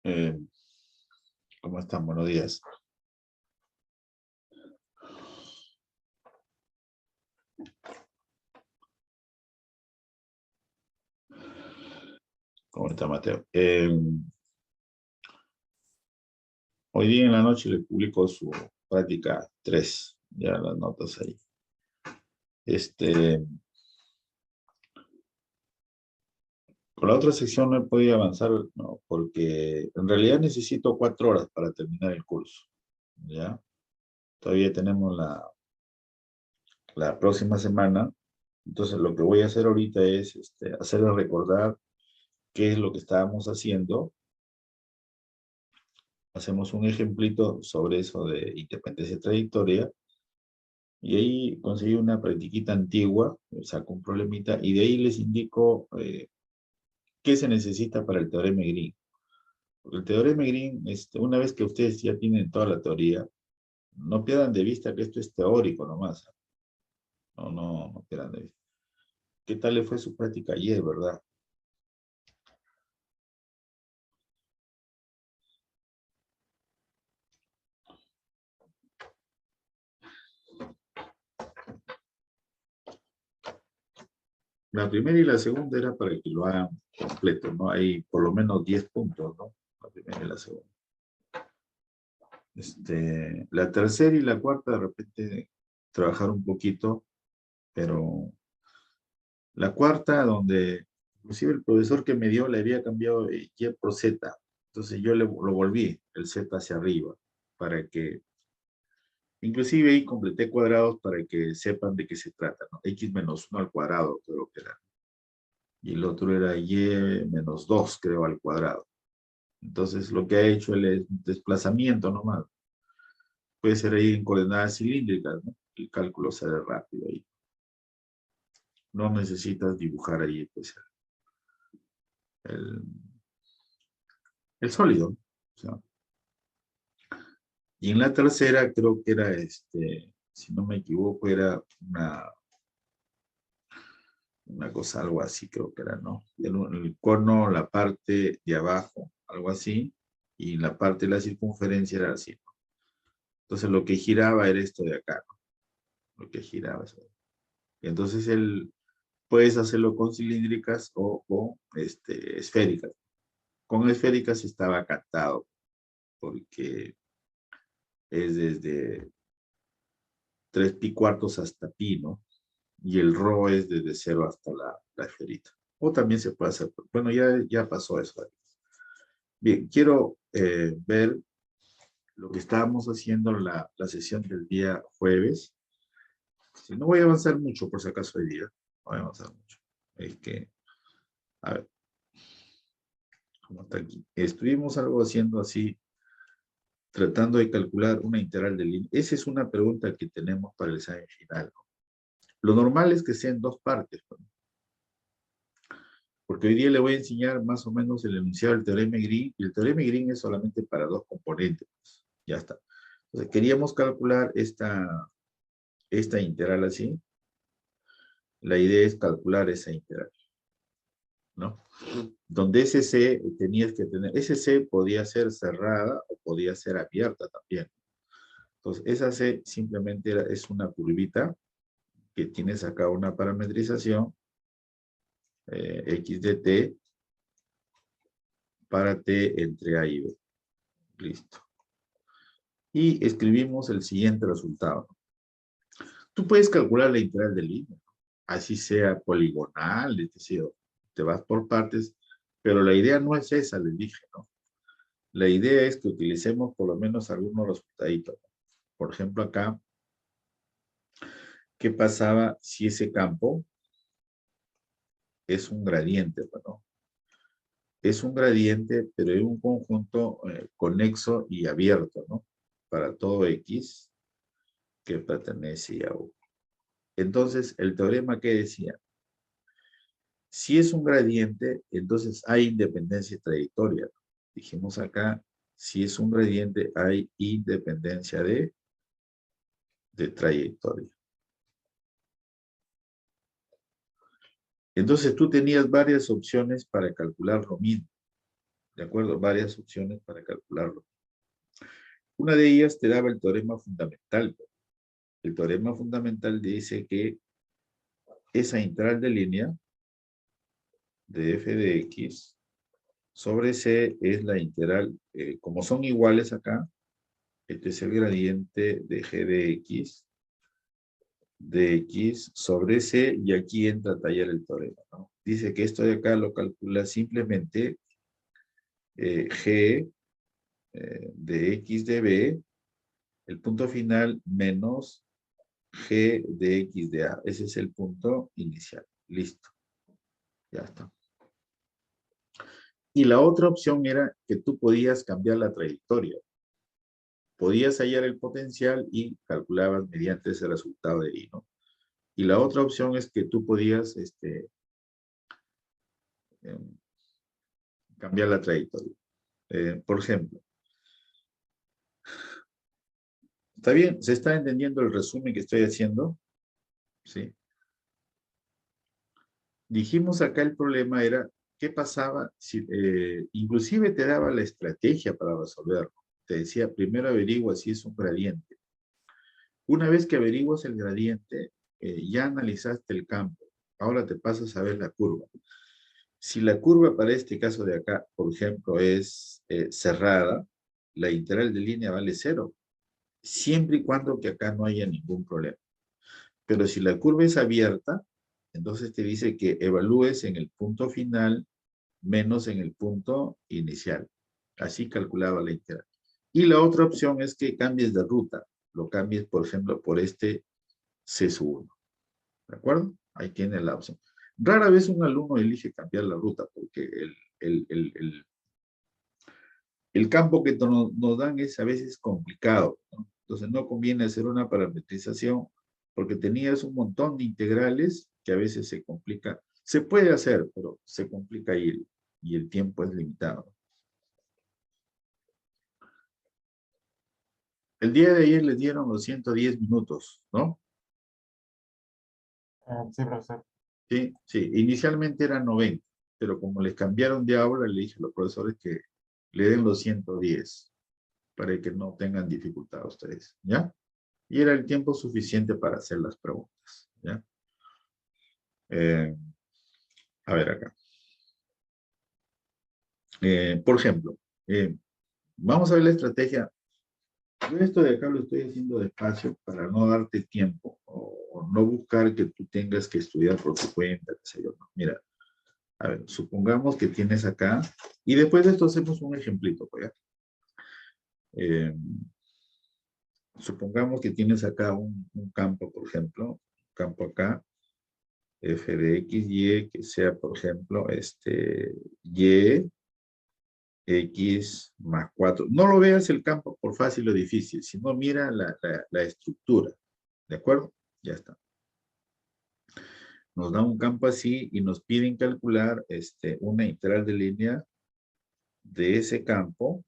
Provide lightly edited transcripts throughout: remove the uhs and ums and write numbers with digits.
Eh, ¿Cómo están? Buenos días. ¿Cómo está Mateo? Hoy día en la noche le publico su práctica 3, ya las notas ahí. Con la otra sección no he podido avanzar, ¿no? Porque en realidad necesito 4 horas para terminar el curso, ¿ya? Todavía tenemos la próxima semana, entonces lo que voy a hacer ahorita es hacerles recordar qué es lo que estábamos haciendo. Hacemos un ejemplito sobre eso de independencia y trayectoria. Y ahí conseguí una practiquita antigua, saco un problemita, y de ahí les indico qué se necesita para el teorema de Green. Porque el teorema de Green, una vez que ustedes ya tienen toda la teoría, no pierdan de vista que esto es teórico nomás. No pierdan de vista. ¿Qué tal le fue su práctica ayer, verdad? La primera y la segunda era para que lo hagan completo, ¿no? Hay por lo menos 10 puntos, ¿no? La primera y la segunda. La tercera y la cuarta, de repente, trabajar un poquito, pero la cuarta, donde inclusive el profesor que me dio le había cambiado Y por Z. Entonces yo lo volví, el Z hacia arriba, para que, inclusive ahí completé cuadrados para que sepan de qué se trata, ¿no? X menos 1 al cuadrado, creo que era. Y el otro era Y menos 2, creo, al cuadrado. Entonces lo que ha hecho él es desplazamiento nomás. Puede ser ahí en coordenadas cilíndricas, ¿no? El cálculo se ve rápido ahí. No necesitas dibujar ahí, pues, el, el sólido. O sea, y en la tercera creo que era, si no me equivoco, era una cosa, algo así creo que era, ¿no? El cono, la parte de abajo, algo así, y la parte de la circunferencia era así, ¿no? Entonces lo que giraba era esto de acá, ¿no? Lo que giraba. Eso. Y entonces puedes hacerlo con cilíndricas o con esféricas. Con esféricas estaba captado, porque es desde 3 pi cuartos hasta pi, ¿no? Y el RO es desde 0 hasta la esferita. O también se puede hacer, bueno, ya pasó eso. Bien, quiero ver lo que estábamos haciendo en la sesión del día jueves. Si no voy a avanzar mucho, por si acaso hoy día, no voy a avanzar mucho. Es que, a ver, ¿cómo está aquí? Estuvimos algo haciendo así, tratando de calcular una integral de línea. Esa es una pregunta que tenemos para el examen final, ¿no? Lo normal es que sea en dos partes, ¿no? Porque hoy día le voy a enseñar más o menos el enunciado del teorema de Green, y el teorema de Green es solamente para dos componentes. Ya está. Entonces, queríamos calcular esta integral así. La idea es calcular esa integral, ¿no? Donde ese C tenías que tener, ese C podía ser cerrada o podía ser abierta también. Entonces, esa C simplemente es una curvita que tienes acá una parametrización x de t para t entre A y B. Listo. Y escribimos el siguiente resultado. Tú puedes calcular la integral de línea, así sea poligonal, es decir, te vas por partes, pero la idea no es esa, les dije, ¿no? La idea es que utilicemos por lo menos algunos resultados. Por ejemplo, acá, ¿qué pasaba si ese campo es un gradiente? Bueno, es un gradiente, pero es un conjunto conexo y abierto, ¿no? Para todo X que pertenece a U. Entonces, el teorema que decía, si es un gradiente, entonces hay independencia de trayectoria. Dijimos acá, si es un gradiente, hay independencia de trayectoria. Entonces tú tenías varias opciones para calcular lo mismo. ¿De acuerdo? Varias opciones para calcularlo. Una de ellas te daba el teorema fundamental. El teorema fundamental dice que esa integral de línea de f de x sobre c es la integral, como son iguales acá, este es el gradiente de g de x sobre c, y aquí entra a tallar el teorema, ¿no? Dice que esto de acá lo calcula simplemente g de x de b, el punto final, menos g de x de a. Ese es el punto inicial. Listo. Ya está. Y la otra opción era que tú podías cambiar la trayectoria. Podías hallar el potencial y calculabas mediante ese resultado de I, ¿no? Y la otra opción es que tú podías cambiar la trayectoria. Por ejemplo, ¿está bien? ¿Se está entendiendo el resumen que estoy haciendo? Sí. Dijimos acá el problema era, ¿qué pasaba si, inclusive te daba la estrategia para resolverlo? Te decía, primero averigua si es un gradiente. Una vez que averiguas el gradiente, ya analizaste el campo. Ahora te pasas a ver la curva. Si la curva para este caso de acá, por ejemplo, es cerrada, la integral de línea vale 0, siempre y cuando que acá no haya ningún problema. Pero si la curva es abierta, entonces te dice que evalúes en el punto final menos en el punto inicial. Así calculaba la integral. Y la otra opción es que cambies de ruta. Lo cambies, por ejemplo, por este C sub 1. ¿De acuerdo? Ahí tiene la opción. Rara vez un alumno elige cambiar la ruta porque el campo que nos dan es a veces complicado, ¿no? Entonces no conviene hacer una parametrización porque tenías un montón de integrales que a veces se complica. Se puede hacer, pero se complica y el tiempo es limitado. El día de ayer les dieron los 110 minutos, ¿no? Sí, profesor. Sí, sí. Inicialmente eran 90, pero como les cambiaron de aula, le dije a los profesores que le den los 110 para que no tengan dificultad ustedes, ¿ya? Y era el tiempo suficiente para hacer las preguntas, ¿ya? A ver acá. Por ejemplo, vamos a ver la estrategia. Yo esto de acá lo estoy haciendo despacio para no darte tiempo o no buscar que tú tengas que estudiar por tu cuenta, qué sé yo. No. Mira, a ver, supongamos que tienes acá, y después de esto hacemos un ejemplito, pues, ¿ya? Supongamos que tienes acá un campo, por ejemplo, un campo acá, f de x, y, que sea, por ejemplo, y, x más 4. No lo veas el campo por fácil o difícil, sino mira la estructura. ¿De acuerdo? Ya está. Nos da un campo así y nos piden calcular una integral de línea de ese campo.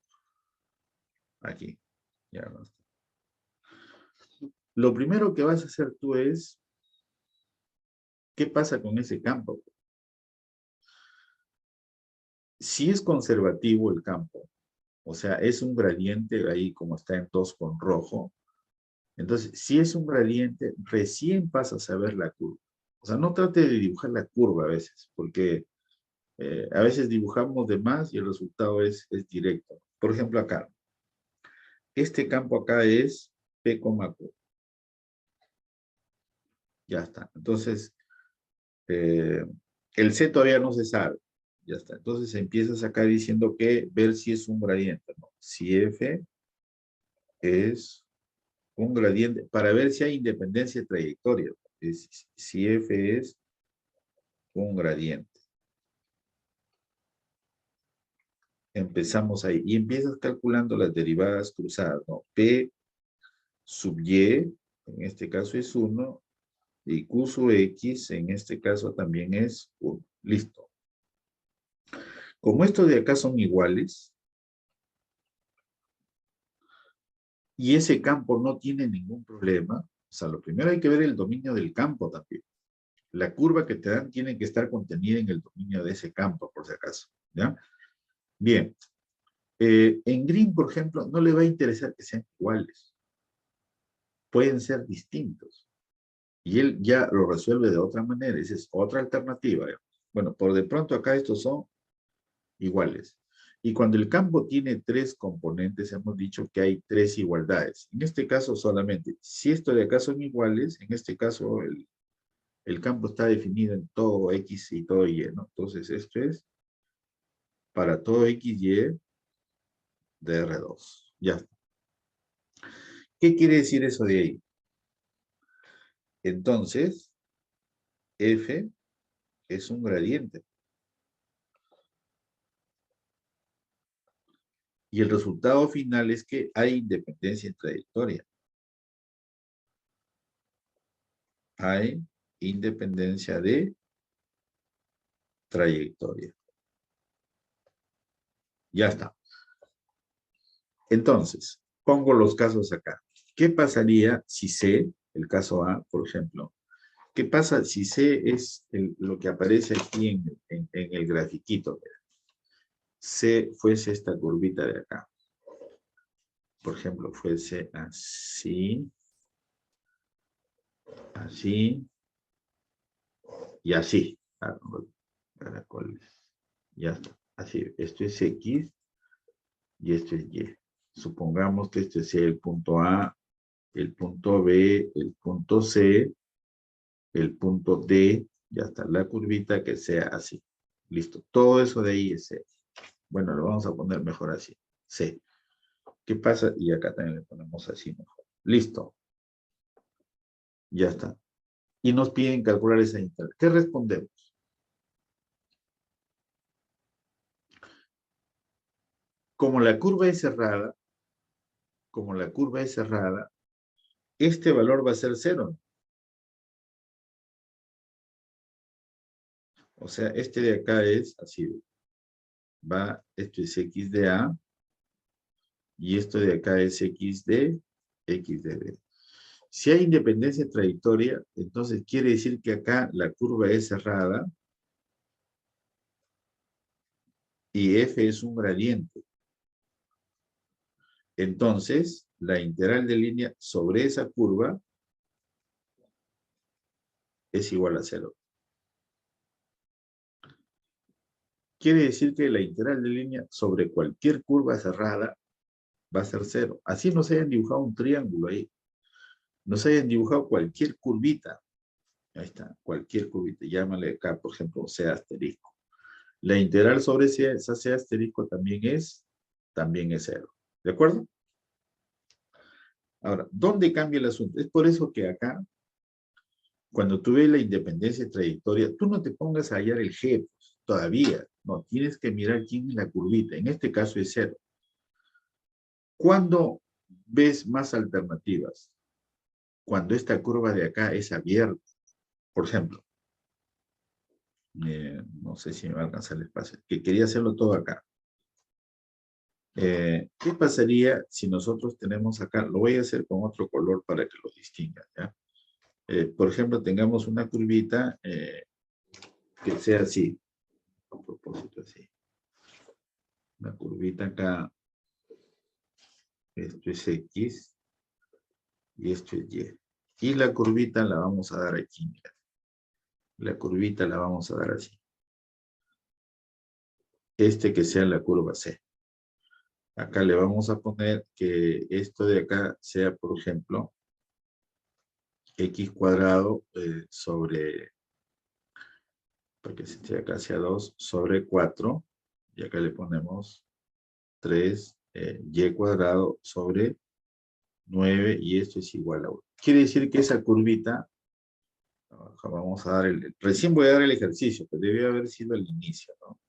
Aquí. Ya no está. Lo primero que vas a hacer tú es, ¿qué pasa con ese campo? Si es conservativo el campo, o sea, es un gradiente ahí como está en 2 con rojo, entonces, si es un gradiente, recién pasas a ver la curva. O sea, no trate de dibujar la curva a veces, porque a veces dibujamos de más y el resultado es directo. Por ejemplo, acá. Este campo acá es P, Q. Ya está. Entonces, el C todavía no se sabe. Ya está. Entonces empiezas acá diciendo que ver si es un gradiente, ¿no? Si F es un gradiente, para ver si hay independencia de trayectoria. Si F es un gradiente. Empezamos ahí. Y empiezas calculando las derivadas cruzadas, ¿no? P sub Y, en este caso es 1, y Q sub X, en este caso también es 1. Listo. Como estos de acá son iguales, y ese campo no tiene ningún problema, o sea, lo primero hay que ver el dominio del campo también. La curva que te dan tiene que estar contenida en el dominio de ese campo, por si acaso, ¿ya? Bien. En Green, por ejemplo, no le va a interesar que sean iguales. Pueden ser distintos. Y él ya lo resuelve de otra manera. Esa es otra alternativa. Bueno, por de pronto acá estos son iguales. Y cuando el campo tiene tres componentes, hemos dicho que hay tres igualdades. En este caso solamente, si esto de acá son iguales, en este caso el campo está definido en todo X y todo Y, ¿no? Entonces esto es para todo X, Y de R2. Ya está. ¿Qué quiere decir eso de ahí? Entonces, F es un gradiente. Y el resultado final es que hay independencia en trayectoria. Hay independencia de trayectoria. Ya está. Entonces, pongo los casos acá. ¿Qué pasaría si C, el caso A, por ejemplo, qué pasa si C es lo que aparece aquí en el grafiquito? C fuese esta curvita de acá. Por ejemplo, fuese así, así y así. Ya está. Así, esto es X y esto es Y. Supongamos que este sea el punto A, el punto B, el punto C, el punto D, ya está, la curvita que sea así. Listo, todo eso de ahí es C. Bueno, lo vamos a poner mejor así, C. ¿Qué pasa? Y acá también le ponemos así mejor. Listo, ya está. Y nos piden calcular esa intervalo. ¿Qué respondemos? Como la curva es cerrada, este valor va a ser 0. O sea, este de acá es así. Esto es X de A, y esto de acá es X de B. Si hay independencia de trayectoria, entonces quiere decir que acá la curva es cerrada y F es un gradiente. Entonces, la integral de línea sobre esa curva es igual a 0. Quiere decir que la integral de línea sobre cualquier curva cerrada va a ser 0. Así nos hayan dibujado un triángulo ahí. Nos hayan dibujado cualquier curvita. Ahí está, cualquier curvita. Llámale acá, por ejemplo, C asterisco. La integral sobre esa C asterisco también es 0. ¿De acuerdo? Ahora, ¿dónde cambia el asunto? Es por eso que acá, cuando tú ves la independencia de trayectoria, tú no te pongas a hallar el G, pues, todavía. No, tienes que mirar quién es la curvita. En este caso es 0. ¿Cuándo ves más alternativas? Cuando esta curva de acá es abierta. Por ejemplo, no sé si me va a alcanzar el espacio, que quería hacerlo todo acá. ¿Qué pasaría si nosotros tenemos acá? Lo voy a hacer con otro color para que lo distingan, ¿ya? Por ejemplo, tengamos una curvita que sea así, a propósito así. Una curvita acá, esto es X y esto es Y. Y la curvita la vamos a dar aquí, mira. La curvita la vamos a dar así. Que sea la curva C. Acá le vamos a poner que esto de acá sea, por ejemplo, X cuadrado sobre, para que se acá sea 2 sobre 4, y acá le ponemos 3 y cuadrado sobre 9, y esto es igual a 1. Quiere decir que esa curvita, vamos a dar recién voy a dar el ejercicio, pero debe haber sido el inicio, ¿no?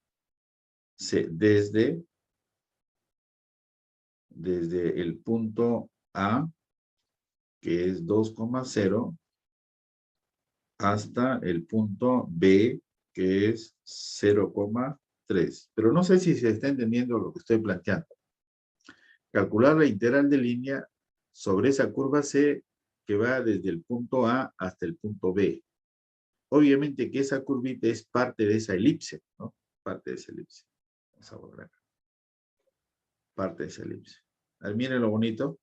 Desde el punto A, que es 2,0, hasta el punto B, que es 0,3. Pero no sé si se está entendiendo lo que estoy planteando. Calcular la integral de línea sobre esa curva C que va desde el punto A hasta el punto B. Obviamente que esa curvita es parte de esa elipse, ¿no? Parte de esa elipse. Vamos a borrar acá. parte de esa elipse. A ver, miren lo bonito.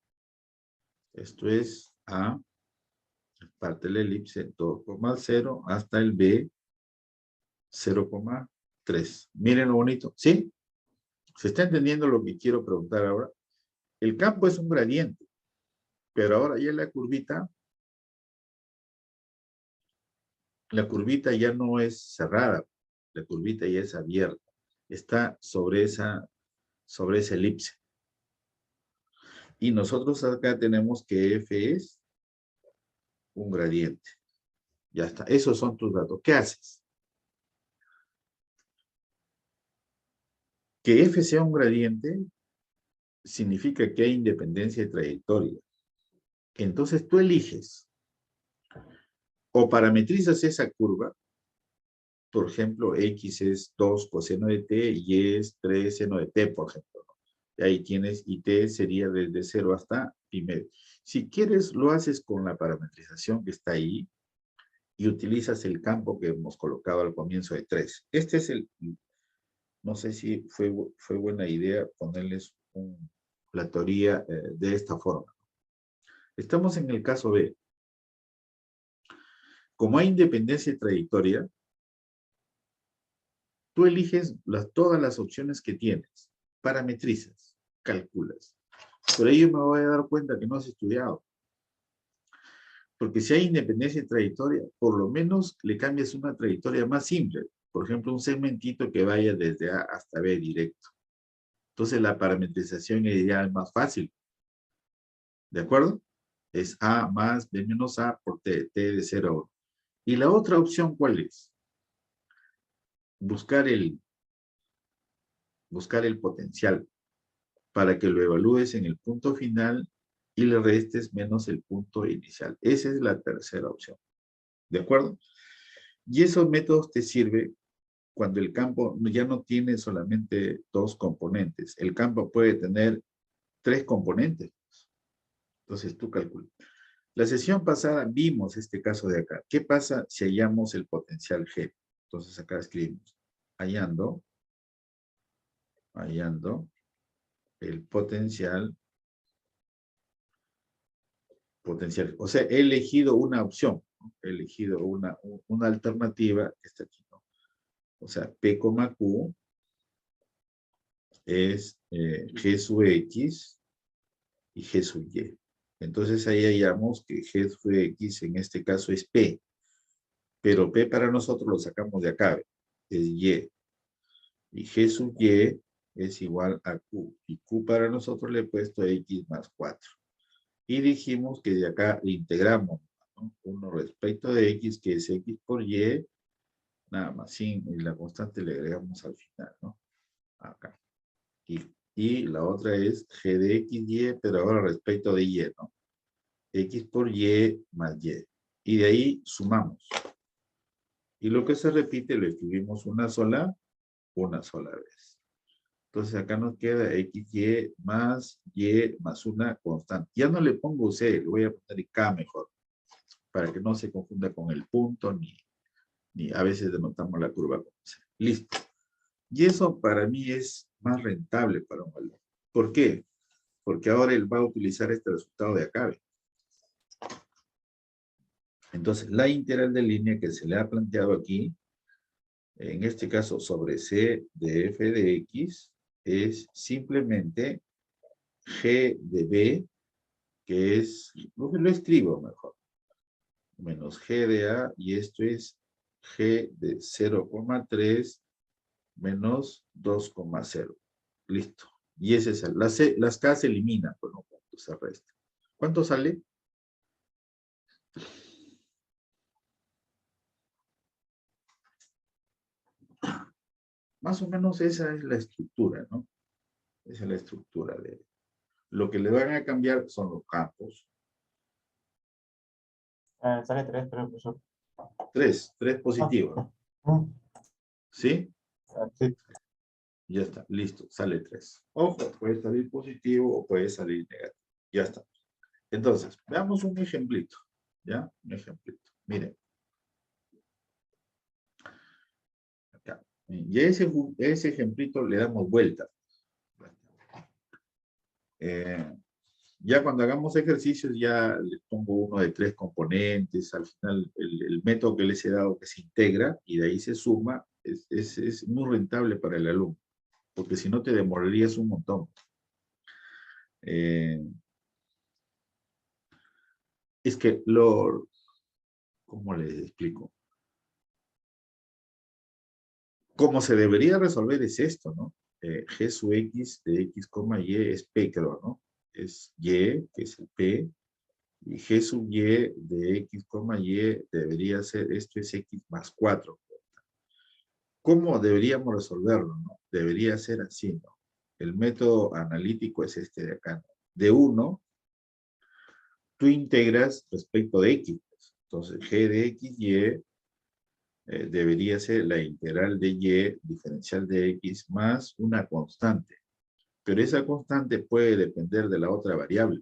Esto es A, parte de la elipse, 2,0 hasta el B, 0,3. Miren lo bonito. ¿Sí? ¿Se está entendiendo lo que quiero preguntar ahora? El campo es un gradiente, pero ahora ya la curvita ya no es cerrada, la curvita ya es abierta. Está sobre esa elipse. Y nosotros acá tenemos que F es un gradiente. Ya está. Esos son tus datos. ¿Qué haces? Que F sea un gradiente significa que hay independencia de trayectoria. Entonces tú eliges o parametrizas esa curva. Por ejemplo, X es 2 coseno de T y es 3 seno de T, por ejemplo. Y ahí tienes, y T sería desde 0 hasta pi medio. Si quieres, lo haces con la parametrización que está ahí y utilizas el campo que hemos colocado al comienzo de 3. Este es no sé si fue buena idea ponerles la teoría de esta forma. Estamos en el caso B. Como hay independencia de trayectoria, tú eliges todas las opciones que tienes, parametrizas, calculas. Por ello me voy a dar cuenta que no has estudiado. Porque si hay independencia de trayectoria, por lo menos le cambias una trayectoria más simple. Por ejemplo, un segmentito que vaya desde A hasta B directo. Entonces la parametrización ya es más fácil. ¿De acuerdo? Es A más B menos A por T, T de 0 a 1. Y la otra opción, ¿cuál es? Buscar el potencial para que lo evalúes en el punto final y le restes menos el punto inicial. Esa es la tercera opción. ¿De acuerdo? Y esos métodos te sirven cuando el campo ya no tiene solamente 2 componentes. El campo puede tener 3 componentes. Entonces tú calculas. La sesión pasada vimos este caso de acá. ¿Qué pasa si hallamos el potencial G? Entonces acá escribimos. Hallando el potencial. O sea, he elegido una opción. He elegido una alternativa que está aquí, ¿no? O sea, P, Q es G sub X y G sub Y. Entonces ahí hallamos que G sub X en este caso es P. Pero P para nosotros lo sacamos de acá. Es Y. Y G sub Y es igual a Q. Y Q para nosotros le he puesto X más 4. Y dijimos que de acá le integramos, ¿no? Uno respecto de X, que es X por Y, nada más, sin, y la constante le agregamos al final, ¿no? Acá. Y la otra es G de X, Y, pero ahora respecto de Y, ¿no? X por Y más Y. Y de ahí sumamos. Y lo que se repite lo escribimos una sola vez. Entonces acá nos queda XY más una constante. Ya no le pongo C, le voy a poner K mejor, para que no se confunda con el punto, ni a veces denotamos la curva con C. Listo. Y eso para mí es más rentable para un alumno. ¿Por qué? Porque ahora él va a utilizar este resultado de acá. Entonces, la integral de línea que se le ha planteado aquí, en este caso sobre C de f de x, es simplemente G de B, que es, lo escribo mejor, menos G de A, y esto es G de 0,3 menos 2,0. Listo. Y ese es las K se eliminan, pues no, se resta. ¿Cuánto sale? Más o menos esa es la estructura, ¿no? Esa es la estructura de... Lo que le van a cambiar son los campos. Sale 3, pero profesor. 3 positivos. ¿Sí? Sí. Ya está, listo, sale 3. Ojo, puede salir positivo o puede salir negativo. Ya está. Entonces, veamos un ejemplito. ¿Ya? Un ejemplito. Miren. Acá. Y a ese ejemplito le damos vuelta. Ya cuando hagamos ejercicios, ya le pongo uno de 3 componentes. Al final, el método que les he dado que se integra y de ahí se suma, es muy rentable para el alumno, porque si no te demorarías un montón. Eh, es que ¿cómo les explico? Cómo se debería resolver es esto, ¿no? G sub x de x, y es P, creo, ¿no? Es Y, que es el P, y G sub Y de x, y debería ser, esto es x más 4. ¿Cómo deberíamos resolverlo, no? Debería ser así, ¿no? El método analítico es este de acá, ¿no? De 1, tú integras respecto de x. Entonces, g de x, y debería ser la integral de y diferencial de x más una constante. Pero esa constante puede depender de la otra variable.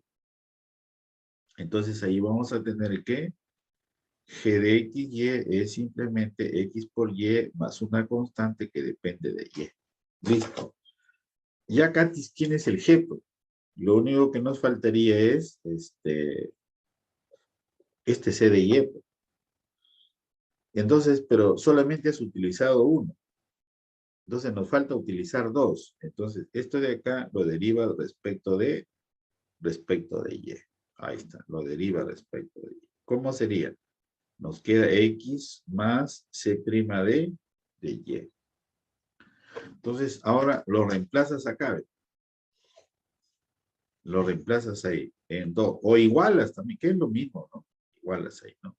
Entonces ahí vamos a tener que g de x, y es simplemente x por y más una constante que depende de y. Listo. Ya acá tienes el g, pues. Lo único que nos faltaría es este c de y. Pues. Entonces, pero solamente has utilizado uno. Entonces nos falta utilizar dos. Entonces, esto de acá lo deriva respecto de y. Ahí está, lo deriva respecto de y. ¿Cómo sería? Nos queda x más c' de y. Entonces, ahora lo reemplazas acá. ¿Ve? Lo reemplazas ahí en 2. O igualas también, que es lo mismo, ¿no? Igualas ahí, ¿no?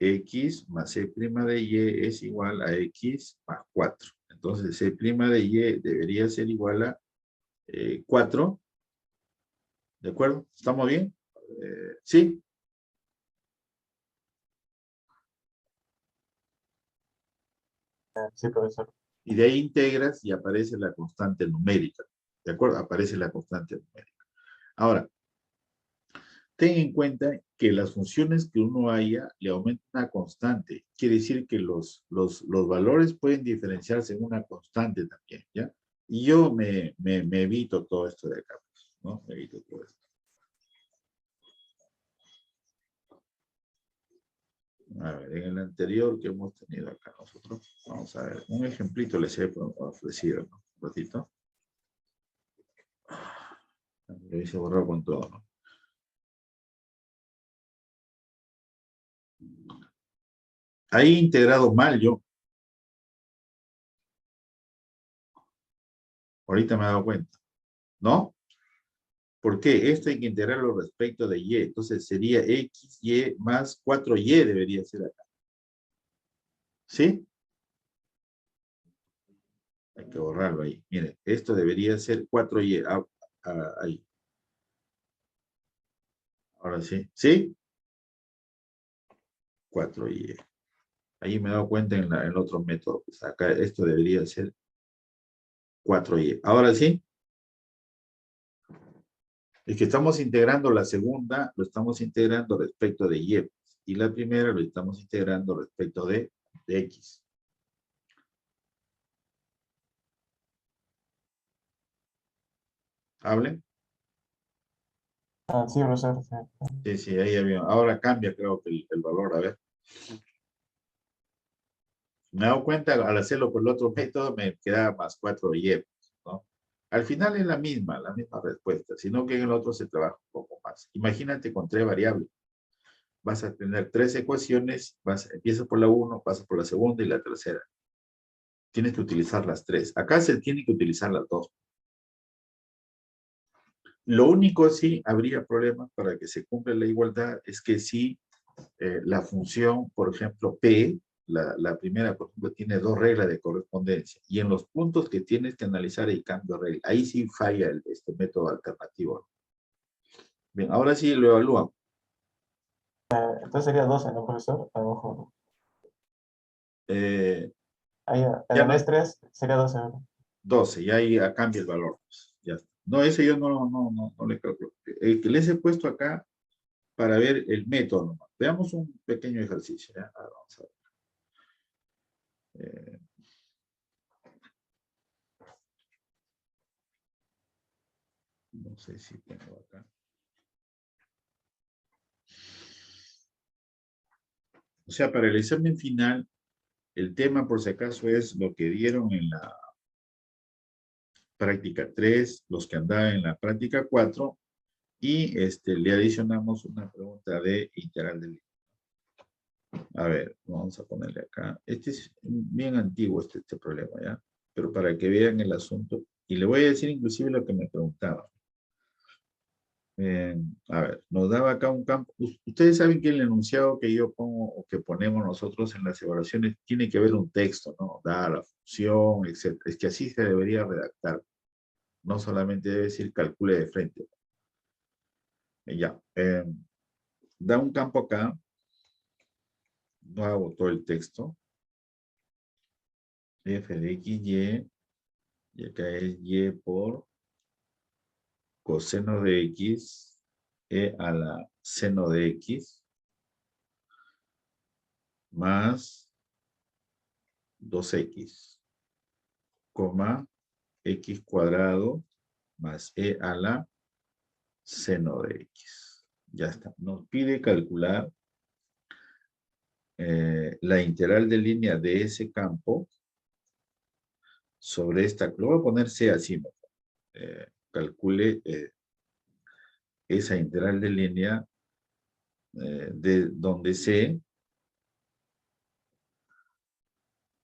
X más c' de y es igual a x más 4. Entonces, c' de y debería ser igual a 4. ¿De acuerdo? ¿Estamos bien? ¿Sí? Sí, profesor. Y de ahí integras y aparece la constante numérica. ¿De acuerdo? Aparece la constante numérica. Ahora, ten en cuenta que las funciones que uno haya le aumenta una constante. Quiere decir que los valores pueden diferenciarse en una constante también, ¿ya? Y yo me evito todo esto de acá, ¿no? Me evito todo esto. A ver, en el anterior que hemos tenido acá nosotros, vamos a ver, un ejemplito les he ofrecido, ¿no? Un ratito. Lo hice borrar con todo, ¿no? Ahí integrado mal yo. Ahorita me he dado cuenta. ¿No? ¿Por qué? Esto hay que integrarlo respecto de y. Entonces sería x, y más 4y debería ser acá. ¿Sí? Hay que borrarlo ahí. Miren, esto debería ser 4y. Ahí. Ahora sí. ¿Sí? 4y. Ahí me he dado cuenta en el otro método. Pues acá esto debería ser 4y. Ahora sí. Es que estamos integrando la segunda, lo estamos integrando respecto de y. Y la primera lo estamos integrando respecto de x. ¿Hablen? Sí, profesor. Sí. Sí, sí, ahí había. Ahora cambia, creo que el valor. A ver. Me he dado cuenta al hacerlo por el otro método, me quedaba más 4y, ¿no? Al final es la misma respuesta, sino que en el otro se trabaja un poco más. Imagínate con 3 variables. Vas a tener 3 ecuaciones, empiezas por la 1, pasas por la segunda y la tercera. Tienes que utilizar las 3. Acá se tiene que utilizar las 2. Lo único sí habría problemas para que se cumpla la igualdad es que si la función, por ejemplo, P, la primera, por ejemplo, tiene 2 reglas de correspondencia y en los puntos que tienes que analizar el cambio de regla, ahí sí falla este método alternativo. Bien, ahora sí lo evalúan. Entonces sería 12, ¿no, profesor? Abajo. Eh, Ahí, ya en no, vez 3 sería 12, ¿no? 12, ya ahí cambia el valor. Ya está. No, ese yo no le calculo. El que les he puesto acá para ver el método nomás. Veamos un pequeño ejercicio. ¿Ya? Vamos a ver. Eh, No sé si tengo acá. O sea, para el examen final, el tema, por si acaso, es lo que dieron en la práctica 3, los que andaban en la práctica 4, y le adicionamos una pregunta de integral de línea. A ver, vamos a ponerle acá. Este es bien antiguo, este problema, ¿ya? Pero para que vean el asunto. Y le voy a decir inclusive lo que me preguntaba. A ver, nos daba acá un campo. Ustedes saben que el enunciado que yo pongo o que ponemos nosotros en las evaluaciones tiene que ver un texto, ¿no? Da la función, etc. Es que así se debería redactar. No solamente debe decir calcule de frente. Ya. Da un campo acá. No hago todo el texto. F de X, y acá es Y por coseno de X, E a la seno de X, más 2X, coma, X cuadrado, más E a la seno de X. Ya está. Nos pide calcular la integral de línea de ese campo sobre esta. Lo voy a poner C así. Calcule esa integral de línea de donde C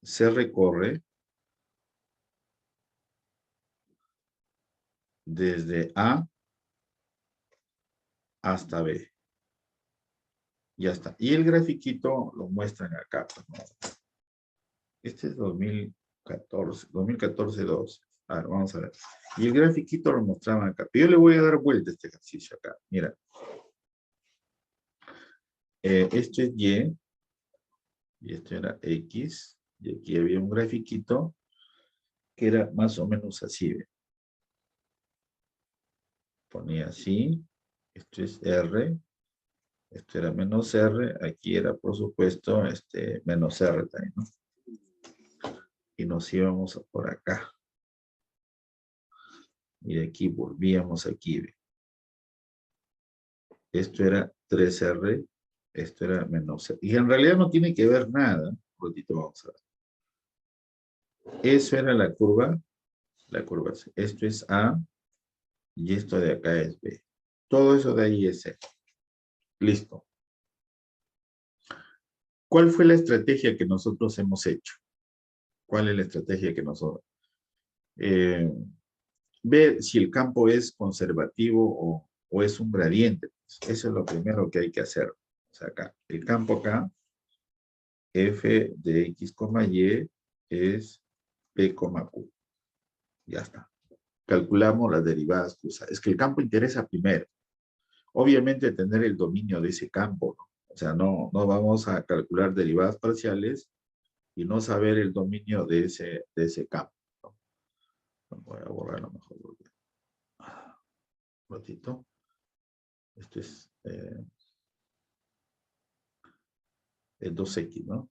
se recorre desde A hasta B. Ya está. Y el grafiquito lo muestran acá. Este es 2014-12. A ver, vamos a ver. Y el grafiquito lo mostraban acá. Pero yo le voy a dar vuelta a este ejercicio acá. Mira. Esto es y esto era X. Y aquí había un grafiquito que era más o menos así. ¿Ve? Ponía así. Esto es R. Esto era menos R. Aquí era, por supuesto, menos R también, ¿no? Y nos íbamos por acá. Y de aquí volvíamos aquí. ¿Ve? Esto era 3R, esto era menos R. Y en realidad no tiene que ver nada. Un ratito vamos a ver. Eso era la curva C. Esto es A y esto de acá es B. Todo eso de ahí es C. Listo. ¿Cuál fue la estrategia que nosotros hemos hecho? ¿Cuál es la estrategia que nosotros? Ver si el campo es conservativo o es un gradiente. Eso es lo primero que hay que hacer. O sea, acá, el campo acá, f de x, y es p, q. Ya está. Calculamos las derivadas cruzadas. Es que el campo interesa primero. Obviamente tener el dominio de ese campo, ¿no? O sea, no vamos a calcular derivadas parciales y no saber el dominio de ese campo, ¿no? Voy a borrarlo mejor. Un ratito. Esto es el 2x, ¿no?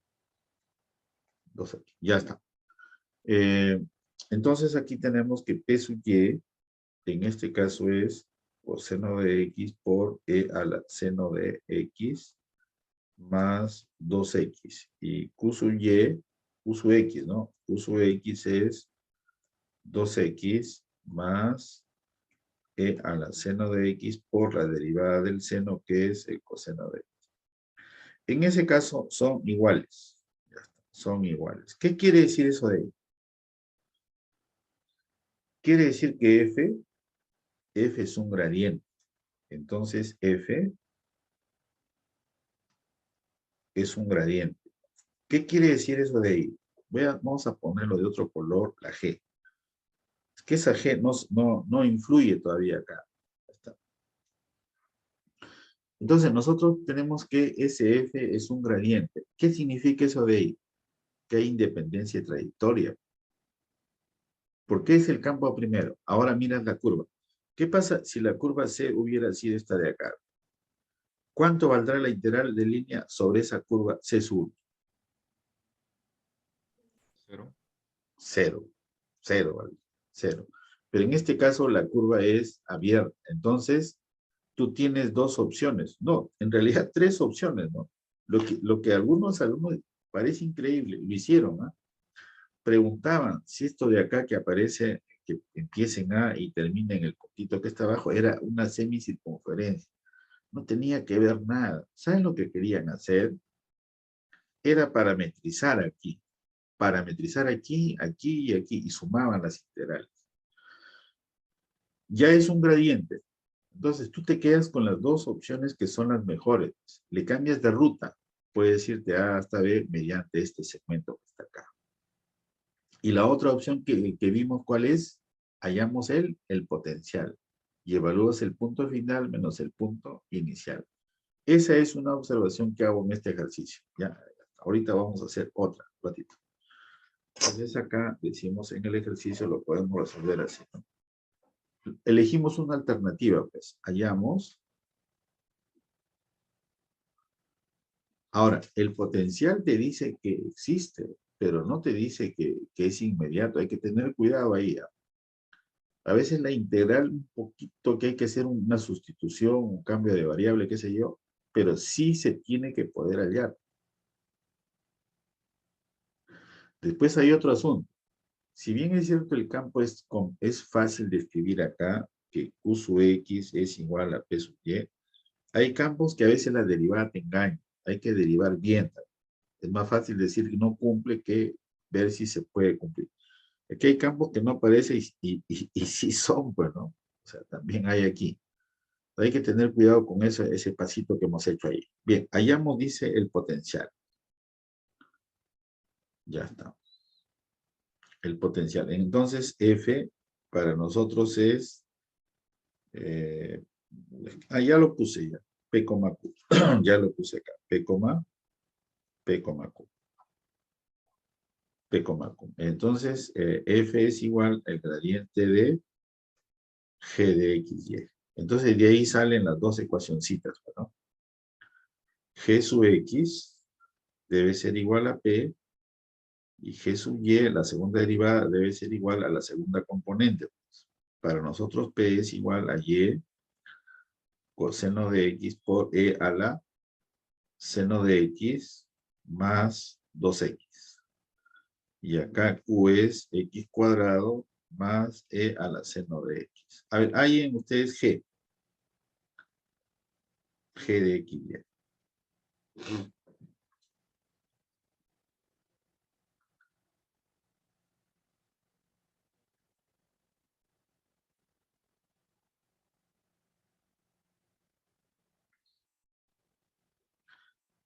2x. Ya está. Entonces aquí tenemos que P sub y, en este caso es coseno de x por e a la seno de x más 2x. Y Q sub y, Q sub x, ¿no? Q sub x es 2x más e a la seno de x por la derivada del seno, que es el coseno de x. En ese caso son iguales. Ya está, son iguales. ¿Qué quiere decir eso de ahí? Quiere decir que f es un gradiente. Entonces f es un gradiente. ¿Qué quiere decir eso de ahí? Vamos a ponerlo de otro color, la G. Es que esa G no influye todavía acá. Está. Entonces nosotros tenemos que ese F es un gradiente. ¿Qué significa eso de ahí? Que hay independencia de trayectoria. ¿Por qué es el campo primero? Ahora miras la curva. ¿Qué pasa si la curva C hubiera sido esta de acá? ¿Cuánto valdrá la integral de línea sobre esa curva C sub? Cero. Cero. Cero, ¿vale? Cero. Pero en este caso la curva es abierta. Entonces, tú tienes dos opciones. No, en realidad tres opciones, ¿no? Lo que algunos alumnos parece increíble, lo hicieron, ¿no? Preguntaban si esto de acá que aparece, que empieza en A y termina en el puntito que está abajo, era una semicircunferencia. No tenía que ver nada. ¿Saben lo que querían hacer? Era parametrizar aquí. Parametrizar aquí, aquí y aquí, y sumaban las integrales. Ya es un gradiente. Entonces tú te quedas con las dos opciones que son las mejores. Le cambias de ruta. Puedes irte A hasta B mediante este segmento que está acá. Y la otra opción que vimos, ¿cuál es? Hallamos el potencial. Y evalúas el punto final menos el punto inicial. Esa es una observación que hago en este ejercicio. Ya, ahorita vamos a hacer otra, un ratito. Entonces acá decimos en el ejercicio lo podemos resolver así, ¿no? Elegimos una alternativa, pues. Hallamos. Ahora, el potencial te dice que existe, pero no te dice que es inmediato. Hay que tener cuidado ahí. A veces la integral, un poquito que hay que hacer una sustitución, un cambio de variable, qué sé yo, pero sí se tiene que poder hallar. Después hay otro asunto. Si bien es cierto el campo es fácil de escribir acá, que Q sub X es igual a P sub Y, hay campos que a veces la derivada te engaña. Hay que derivar bien. Es más fácil decir que no cumple que ver si se puede cumplir. Aquí hay campos que no aparecen y sí son, pues, ¿no? O sea, también hay aquí. Hay que tener cuidado con ese pasito que hemos hecho ahí. Bien, hallamos, dice, el potencial. Ya está. El potencial. Entonces, F para nosotros es, eh, ya lo puse ya, P, Q. Ya lo puse acá, P, Q. P, Q. Entonces, F es igual al gradiente de G de X, Y. Entonces, de ahí salen las dos ecuacioncitas, ¿no? G sub X debe ser igual a P y G sub Y, la segunda derivada, debe ser igual a la segunda componente. Pues. Para nosotros P es igual a Y coseno de X por E a la seno de X más 2X. Y acá Q es X cuadrado más E a la seno de X. A ver, hay en ustedes G. G de X, Y.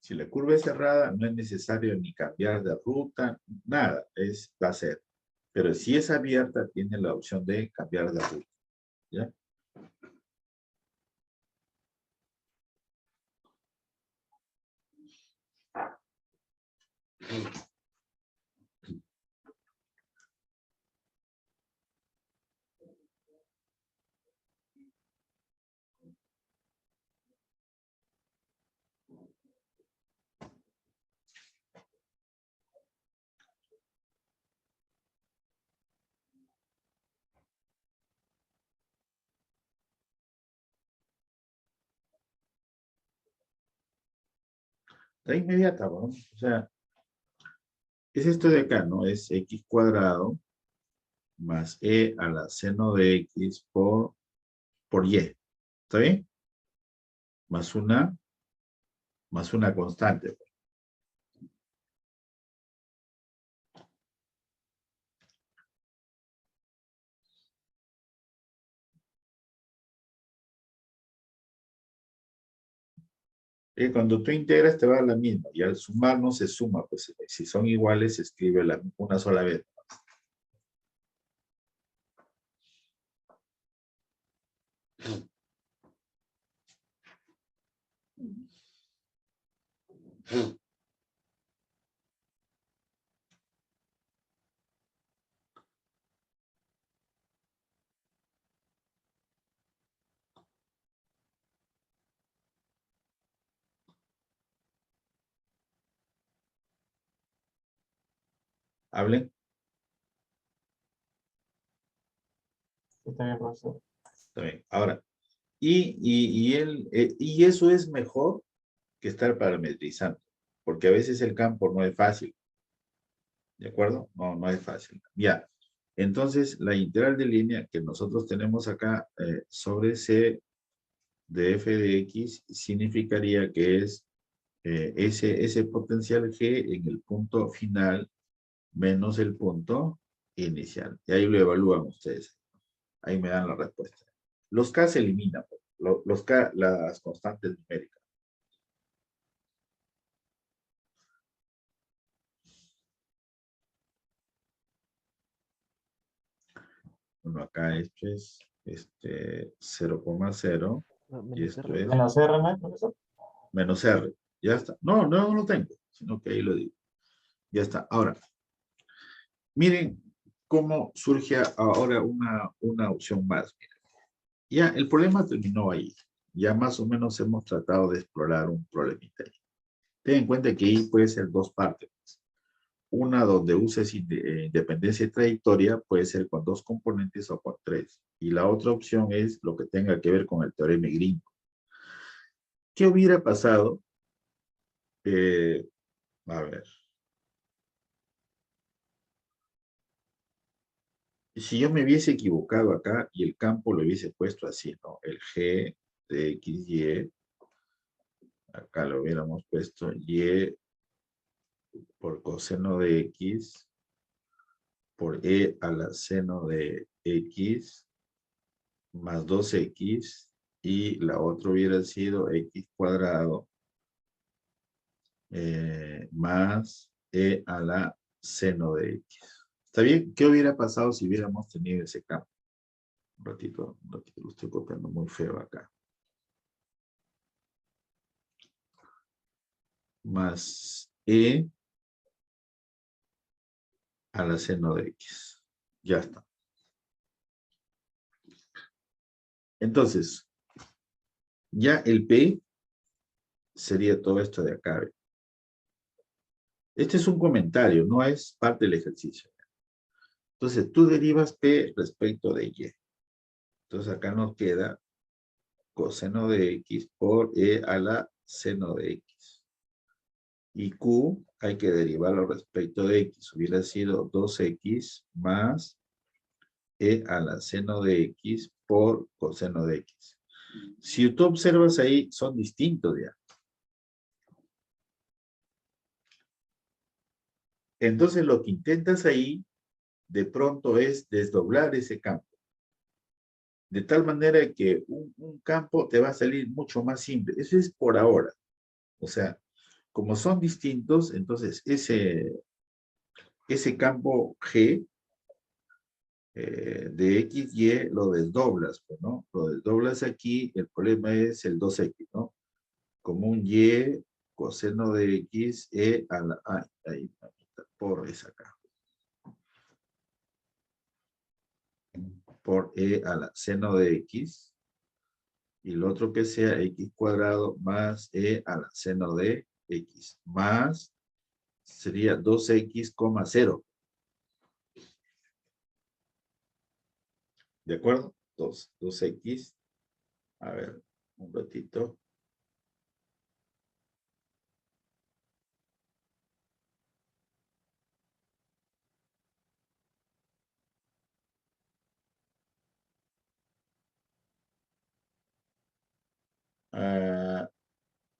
Si la curva es cerrada, no es necesario ni cambiar de ruta, nada, va a ser. Pero si es abierta, tiene la opción de cambiar de ruta. ¿Ya? Está inmediata, ¿no? O sea, es esto de acá, ¿no? Es X cuadrado más E a la seno de X por Y. ¿Está bien? Más una constante. Cuando tú integras te va a la misma y al sumar no se suma, pues si son iguales se escribe una sola vez. Hablen. está bien, profesor. Está bien. Ahora, y eso es mejor que estar parametrizando, porque a veces el campo no es fácil. ¿De acuerdo? No, no es fácil. Ya. Entonces, la integral de línea que nosotros tenemos acá sobre C de f de x significaría que es ese potencial G en el punto final menos el punto inicial. Y ahí lo evalúan ustedes. Ahí me dan la respuesta. Los K se eliminan, los K, las constantes numéricas. Bueno, acá esto es 0,0 y esto es Menos R, ¿no, profesor? menos R. Ya está. No, no lo tengo, sino que ahí lo digo. Ya está. Ahora, miren cómo surge ahora una opción más. Miren. Ya, el problema terminó ahí. Ya más o menos hemos tratado de explorar un problemita ahí. Ten en cuenta que ahí puede ser dos partes. Una donde uses independencia y trayectoria puede ser con dos componentes o con tres. Y la otra opción es lo que tenga que ver con el teorema de Green. ¿Qué hubiera pasado? A ver. Si yo me hubiese equivocado acá y el campo lo hubiese puesto así, ¿no? El G de X, Y, acá lo hubiéramos puesto Y por coseno de X, por E a la seno de X, más 2X, y la otra hubiera sido X cuadrado, más E a la seno de X. ¿Está bien? ¿Qué hubiera pasado si hubiéramos tenido ese campo? Un ratito, lo estoy copiando muy feo acá. Más E a la seno de X. Ya está. Entonces, ya el P sería todo esto de acá. Este es un comentario, no es parte del ejercicio. Entonces, tú derivas P respecto de Y. Entonces, acá nos queda coseno de X por E a la seno de X. Y Q hay que derivarlo respecto de X. Hubiera sido 2X más E a la seno de X por coseno de X. Si tú observas ahí, son distintos ya. Entonces, lo que intentas ahí, de pronto, es desdoblar ese campo. De tal manera que un campo te va a salir mucho más simple. Eso es por ahora. O sea, como son distintos, entonces ese campo G de X, Y lo desdoblas, pues, ¿no? Lo desdoblas aquí, el problema es el 2X, ¿no? Como un Y coseno de X, E a la... ahí, por esa acá. Por E a la seno de X. Y lo otro que sea X cuadrado más E a la seno de X. Más sería 2X, 0. ¿De acuerdo? 2X. A ver, un ratito.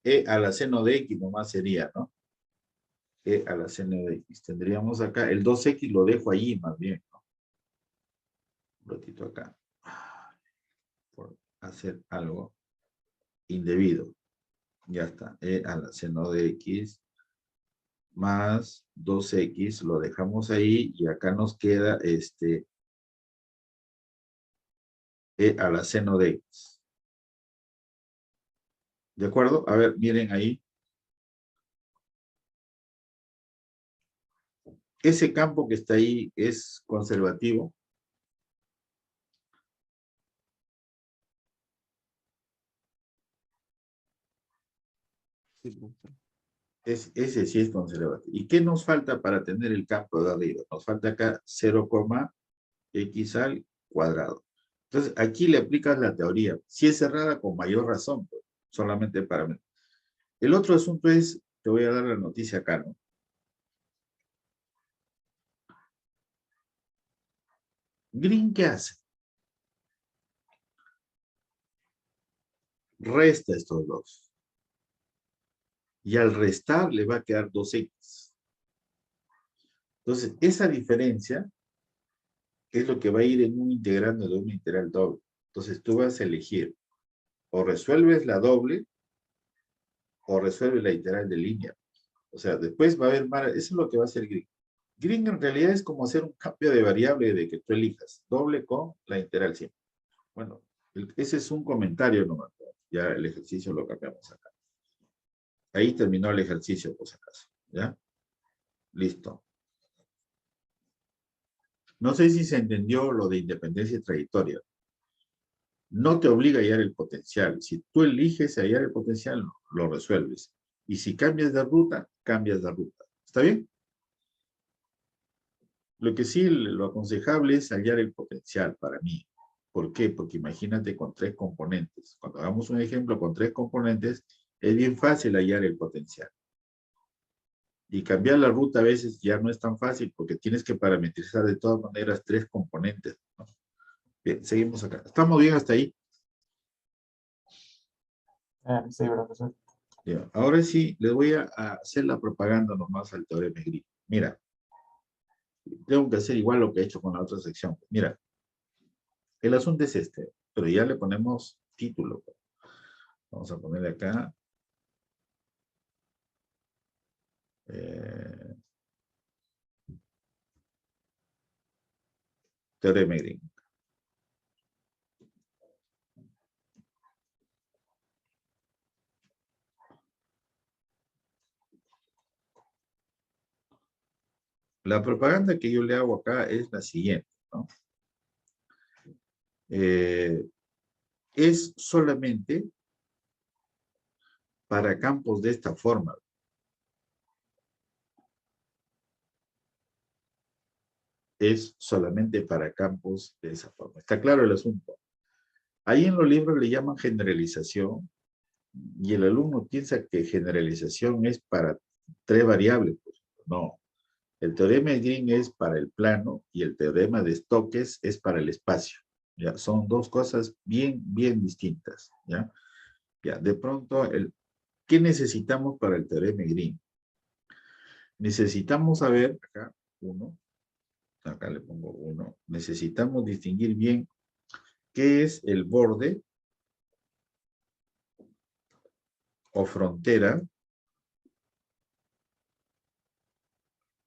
E a la seno de X nomás sería, ¿no? E a la seno de X. Tendríamos acá, el 2X lo dejo allí más bien, ¿no? Un ratito acá. Por hacer algo indebido. Ya está. E a la seno de X más 2X, lo dejamos ahí y acá nos queda E a la seno de X. ¿De acuerdo? A ver, miren ahí. Ese campo que está ahí es conservativo. Ese sí es conservativo. ¿Y qué nos falta para tener el campo de arriba? Nos falta acá 0,x al cuadrado. Entonces, aquí le aplicas la teoría. Si es cerrada, con mayor razón, pues, solamente para mí. El otro asunto es, te voy a dar la noticia acá, ¿no? Green, ¿qué hace? Resta estos dos. Y al restar le va a quedar 2x. Entonces, esa diferencia es lo que va a ir en un integrando de una integral doble. Entonces, tú vas a elegir o resuelves la doble o resuelves la integral de línea. O sea, después va a haber más, eso es lo que va a hacer Green. Green en realidad es como hacer un cambio de variable de que tú elijas, doble con la integral siempre. Bueno, ese es un comentario nomás. Ya el ejercicio lo cambiamos acá. Ahí terminó el ejercicio, por si acaso. ¿Ya? Listo. No sé si se entendió lo de independencia y trayectoria. No te obliga a hallar el potencial. Si tú eliges hallar el potencial, lo resuelves. Y si cambias de ruta, cambias de ruta. ¿Está bien? Lo que sí, lo aconsejable es hallar el potencial para mí. ¿Por qué? Porque imagínate con 3 componentes. Cuando hagamos un ejemplo con 3 componentes, es bien fácil hallar el potencial. Y cambiar la ruta a veces ya no es tan fácil porque tienes que parametrizar de todas maneras 3 componentes, ¿no? Bien, seguimos acá. ¿Estamos bien hasta ahí? Sí, profesor. Bien. Ahora sí, les voy a hacer la propaganda nomás al teorema de Green. Mira, tengo que hacer igual lo que he hecho con la otra sección. Mira, el asunto es este, pero ya le ponemos título. Vamos a ponerle acá. Eh, teorema de Green. La propaganda que yo le hago acá es la siguiente, ¿no? Es solamente para campos de esta forma. Es solamente para campos de esa forma. ¿Está claro el asunto? Ahí en los libros le llaman generalización y el alumno piensa que generalización es para 3 variables. Pues, no. El teorema de Green es para el plano y el teorema de Stokes es para el espacio. ¿Ya? Son 2 cosas bien, bien distintas. ¿Ya? Ya, de pronto, ¿qué necesitamos para el teorema de Green? Necesitamos saber, acá, 1, acá le pongo 1, necesitamos distinguir bien qué es el borde o frontera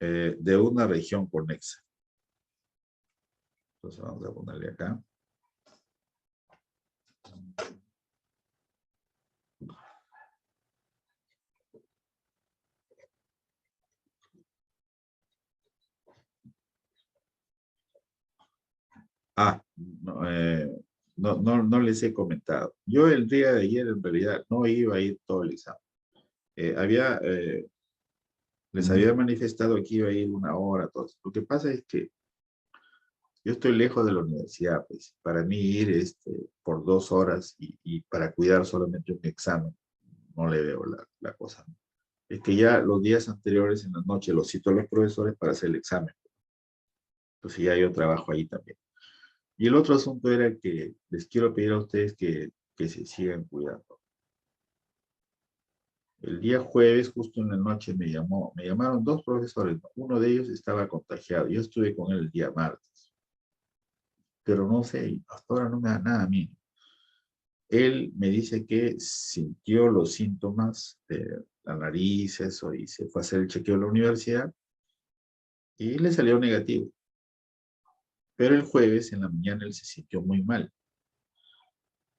de una región conexa. Entonces vamos a ponerle acá. No les he comentado. Yo el día de ayer en realidad no iba a ir todo el examen. Les había manifestado que iba a ir 1 hora, todo. Lo que pasa es que yo estoy lejos de la universidad, pues. Para mí ir por 2 horas y para cuidar solamente un examen, no le veo la cosa. Es que ya los días anteriores en la noche los cito a los profesores para hacer el examen. Entonces ya yo trabajo ahí también. Y el otro asunto era que les quiero pedir a ustedes que se sigan cuidando. El día jueves, justo en la noche, me llamaron 2 profesores. Uno de ellos estaba contagiado. Yo estuve con él el día martes. Pero no sé, hasta ahora no me da nada a mí. Él me dice que sintió los síntomas de la nariz, eso, y se fue a hacer el chequeo a la universidad y le salió negativo. Pero el jueves en la mañana él se sintió muy mal.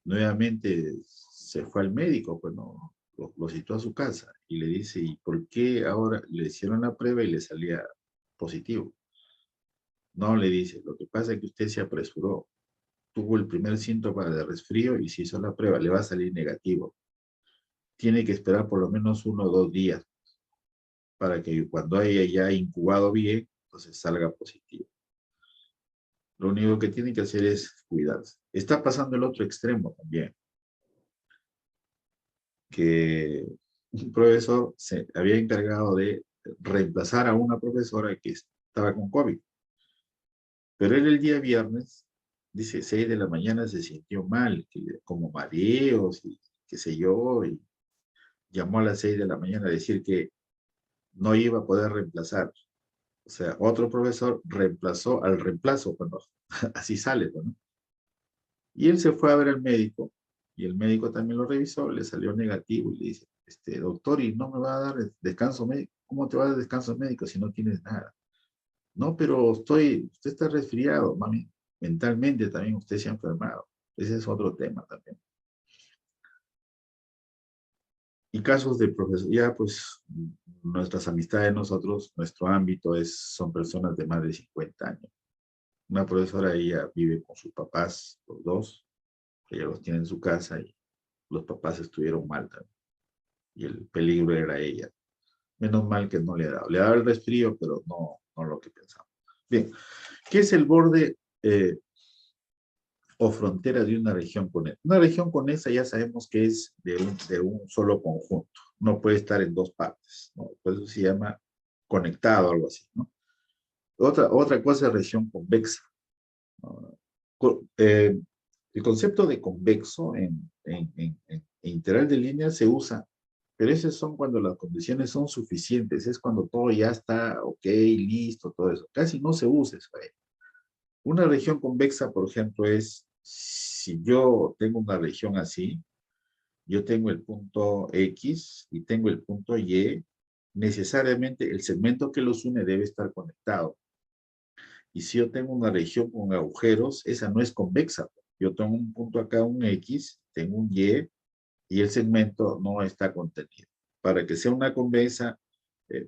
Nuevamente se fue al médico, pues no, lo citó a su casa y le dice, ¿y por qué ahora le hicieron la prueba y le salía positivo? No, le dice, lo que pasa es que usted se apresuró, tuvo el primer síntoma de resfrío y se hizo la prueba, le va a salir negativo. Tiene que esperar por lo menos 1 o 2 días para que cuando haya ya incubado bien, entonces salga positivo. Lo único que tiene que hacer es cuidarse. Está pasando el otro extremo también, que un profesor se había encargado de reemplazar a una profesora que estaba con COVID. Pero él el día viernes, dice, 6 de la mañana se sintió mal, como mareos y qué sé yo, y llamó a las 6 de la mañana a decir que no iba a poder reemplazar. O sea, otro profesor reemplazó al reemplazo, bueno, así sale, ¿no? Y él se fue a ver al médico, y el médico también lo revisó, le salió negativo, y le dice, doctor, ¿y no me va a dar descanso médico? ¿Cómo te va a dar descanso médico si no tienes nada? No, pero usted está resfriado, mami. Mentalmente también usted se ha enfermado. Ese es otro tema también. Y casos de profesor, ya pues nuestras amistades, nosotros, nuestro ámbito son personas de más de 50 años. Una profesora, ella vive con sus papás, los dos, ella los tiene en su casa y los papás estuvieron mal también. Y el peligro era ella. Menos mal que no le ha dado. Le ha dado el resfrío, pero no lo que pensamos. Bien, ¿qué es el borde o frontera de una región conexa? Una región conexa ya sabemos que es de un solo conjunto. No puede estar en dos partes, ¿no? Por eso se llama conectado, algo así, ¿no? Otra cosa es región convexa, ¿no? El concepto de convexo en integral de línea se usa, pero esos son cuando las condiciones son suficientes, es cuando todo ya está ok, listo, todo eso. Casi no se usa eso ahí. Una región convexa, por ejemplo, es si yo tengo una región así, yo tengo el punto X y tengo el punto Y, necesariamente el segmento que los une debe estar conectado. Y si yo tengo una región con agujeros, esa no es convexa. Yo tengo un punto acá, un X, tengo un y el segmento no está contenido. Para que sea una convexa,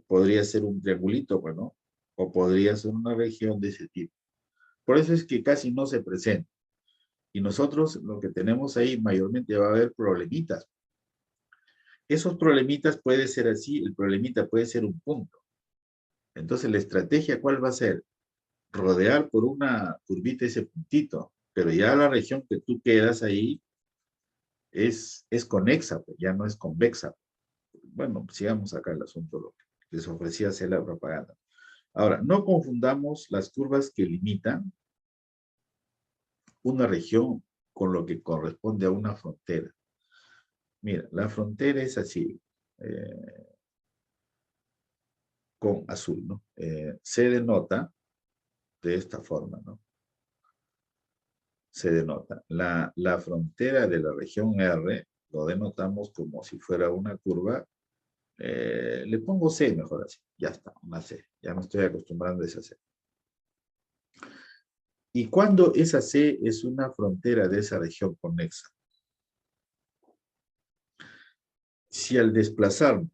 podría ser un triangulito, bueno, o podría ser una región de ese tipo. Por eso es que casi no se presenta. Y nosotros lo que tenemos ahí mayormente va a haber problemitas. Esos problemitas puede ser así, el problemita puede ser un punto. Entonces la estrategia, ¿cuál va a ser? Rodear por una curvita ese puntito, pero ya la región que tú quedas ahí es conexa, pues, ya no es convexa. Bueno, sigamos acá el asunto, lo que les ofrecía hacer la propaganda. Ahora, no confundamos las curvas que limitan una región con lo que corresponde a una frontera. Mira, la frontera es así, con azul, ¿no? Se denota de esta forma, ¿no? Se denota. La frontera de la región R lo denotamos como si fuera una curva. Le pongo C mejor así. Ya está, una C. Ya me estoy acostumbrando a esa C. ¿Y cuándo esa C es una frontera de esa región conexa? Si al desplazarnos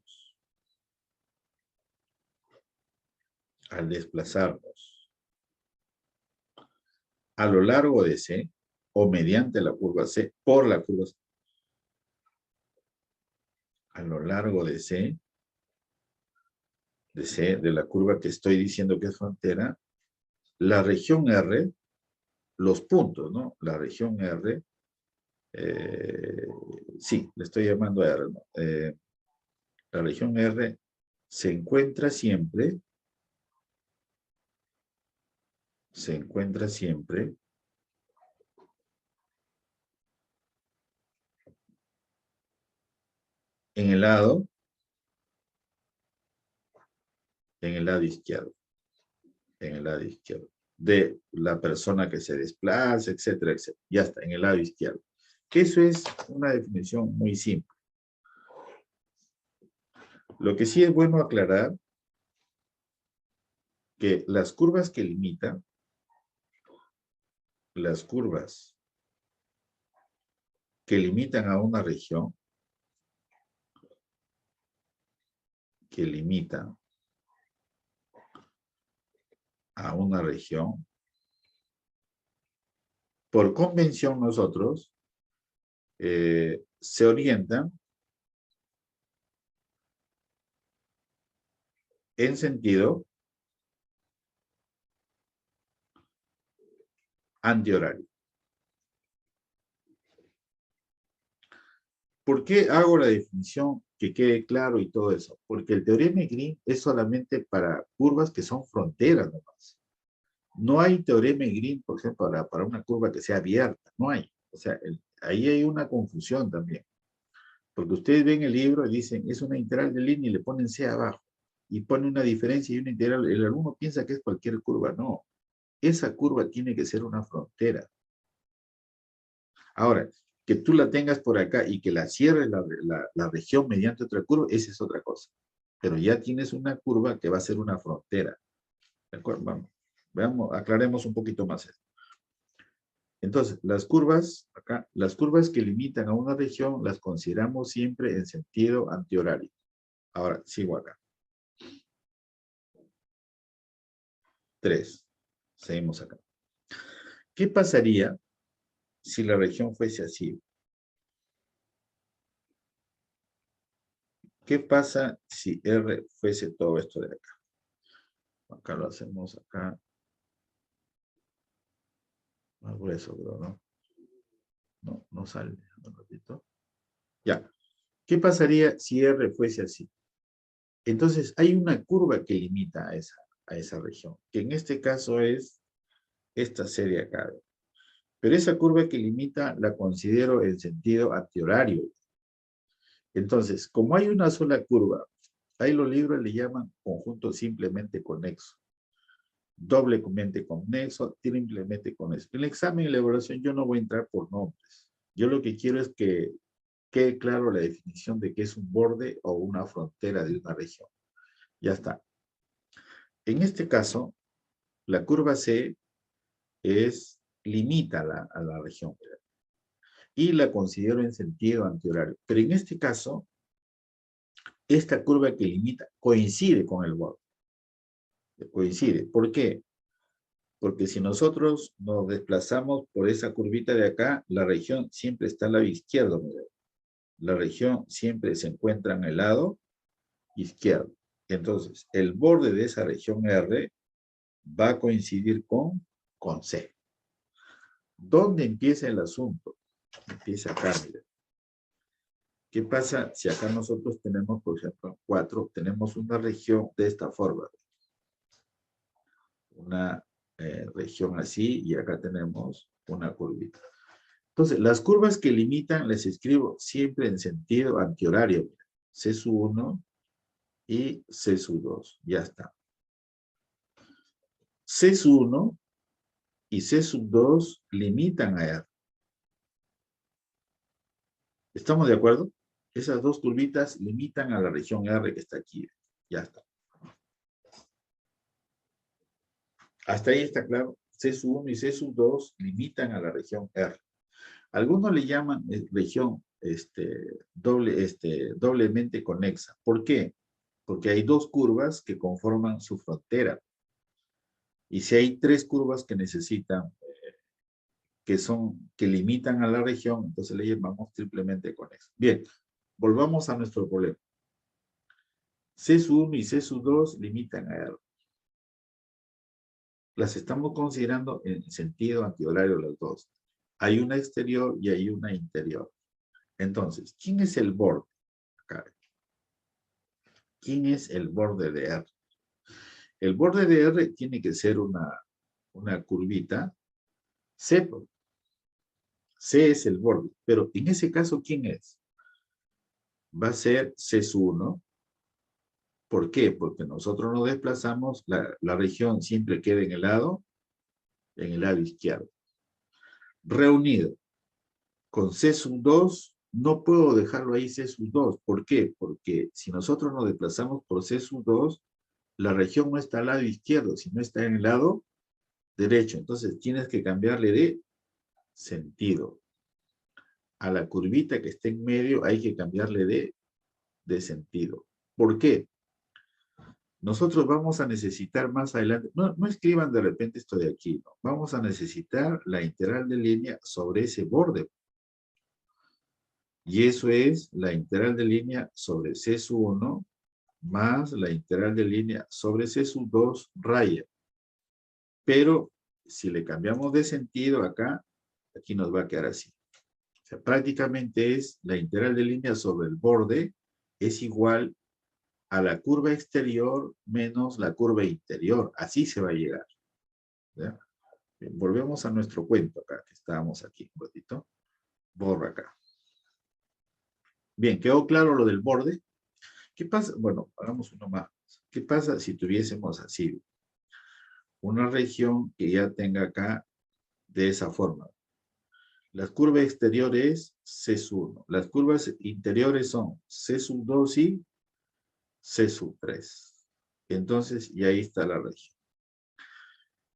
a lo largo de C o mediante la curva C, por la curva C, a lo largo de C, de la curva que estoy diciendo que es frontera, la región R, los puntos, ¿no? La región R, sí, le estoy llamando R, ¿no? La región R se encuentra siempre en en el lado izquierdo, en el lado izquierdo, de la persona que se desplaza, etcétera, etcétera. Ya está, en el lado izquierdo. Que eso es una definición muy simple. Lo que sí es bueno aclarar que las curvas que limitan, las curvas que limitan a una región, que limitan a una región, por convención nosotros se orientan en sentido antihorario. ¿Por qué hago la definición que quede claro y todo eso? Porque el teorema de Green es solamente para curvas que son fronteras nomás. No hay teorema de Green, por ejemplo, para una curva que sea abierta. No hay. O sea, ahí hay una confusión también. Porque ustedes ven el libro y dicen, es una integral de línea y le ponen C abajo. Y pone una diferencia y una integral. El alumno piensa que es cualquier curva. No. Esa curva tiene que ser una frontera. Ahora, que tú la tengas por acá y que la cierre la región mediante otra curva, esa es otra cosa. Pero ya tienes una curva que va a ser una frontera. ¿De acuerdo? Vamos, veamos, aclaremos un poquito más esto. Entonces, las curvas, acá, las curvas que limitan a una región las consideramos siempre en sentido antihorario. Ahora, sigo acá. 3. Seguimos acá. ¿Qué pasaría si la región fuese así? ¿Qué pasa si R fuese todo esto de acá? Acá lo hacemos acá. Más grueso, pero no. No sale. Un ratito. Ya. ¿Qué pasaría si R fuese así? Entonces, hay una curva que limita a esa región, que en este caso es esta serie acá. Pero esa curva que limita la considero en sentido antihorario. Entonces, como hay una sola curva, ahí los libros le llaman conjunto simplemente conexo, doblemente conexo, triplemente conexo. En el examen y la evaluación yo no voy a entrar por nombres. Yo lo que quiero es que quede claro la definición de qué es un borde o una frontera de una región. Ya está. En este caso, la curva C limita a la región y la considero en sentido antihorario. Pero en este caso, esta curva que limita coincide con el borde. Coincide. ¿Por qué? Porque si nosotros nos desplazamos por esa curvita de acá, la región siempre está al lado izquierdo. La región siempre se encuentra en el lado izquierdo. Entonces, el borde de esa región R va a coincidir con C. ¿Dónde empieza el asunto? Empieza acá, miren. ¿Qué pasa si acá nosotros tenemos, por ejemplo, 4, tenemos una región de esta forma? Una región así y acá tenemos una curvita. Entonces, las curvas que limitan les escribo siempre en sentido antihorario. C sub 1 y C sub 2. Ya está. C sub 1 y C sub 2 limitan a R. ¿Estamos de acuerdo? Esas dos curvitas limitan a la región R que está aquí. Ya está. Hasta ahí está claro. C sub 1 y C sub 2 limitan a la región R. Algunos le llaman región doblemente conexa. ¿Por qué? Porque hay dos curvas que conforman su frontera. Y si hay tres curvas que necesitan, que limitan a la región, entonces le llamamos triplemente conexa. Bien, volvamos a nuestro problema. C sub 1 y C sub 2 limitan a R. Las estamos considerando en sentido antihorario las dos. Hay una exterior y hay una interior. Entonces, ¿quién es el borde? Acá. ¿Quién es el borde de R? El borde de R tiene que ser una curvita C. C es el borde. Pero en ese caso, ¿quién es? Va a ser C sub 1. ¿Por qué? Porque nosotros nos desplazamos, la región siempre queda en el lado izquierdo. Reunido con C sub 2, no puedo dejarlo ahí C sub 2. ¿Por qué? Porque si nosotros nos desplazamos por C sub 2, la región no está al lado izquierdo, sino está en el lado derecho. Entonces tienes que cambiarle de sentido. A la curvita que está en medio hay que cambiarle de sentido. ¿Por qué? Nosotros vamos a necesitar más adelante, no escriban de repente esto de aquí, ¿no? Vamos a necesitar la integral de línea sobre ese borde. Y eso es la integral de línea sobre C sub 1 más la integral de línea sobre C sub 2 raya. Pero si le cambiamos de sentido acá, aquí nos va a quedar así. O sea, prácticamente es la integral de línea sobre el borde es igual a la curva exterior menos la curva interior. Así se va a llegar. ¿Ya? Bien, volvemos a nuestro cuento acá, que estábamos aquí un ratito. Borra acá. Bien, ¿quedó claro lo del borde? ¿Qué pasa? Bueno, hagamos uno más. ¿Qué pasa si tuviésemos así una región que ya tenga acá de esa forma? Las curvas exteriores C sub 1. Las curvas interiores son C sub 2 y C sub 3. Entonces, y ahí está la región.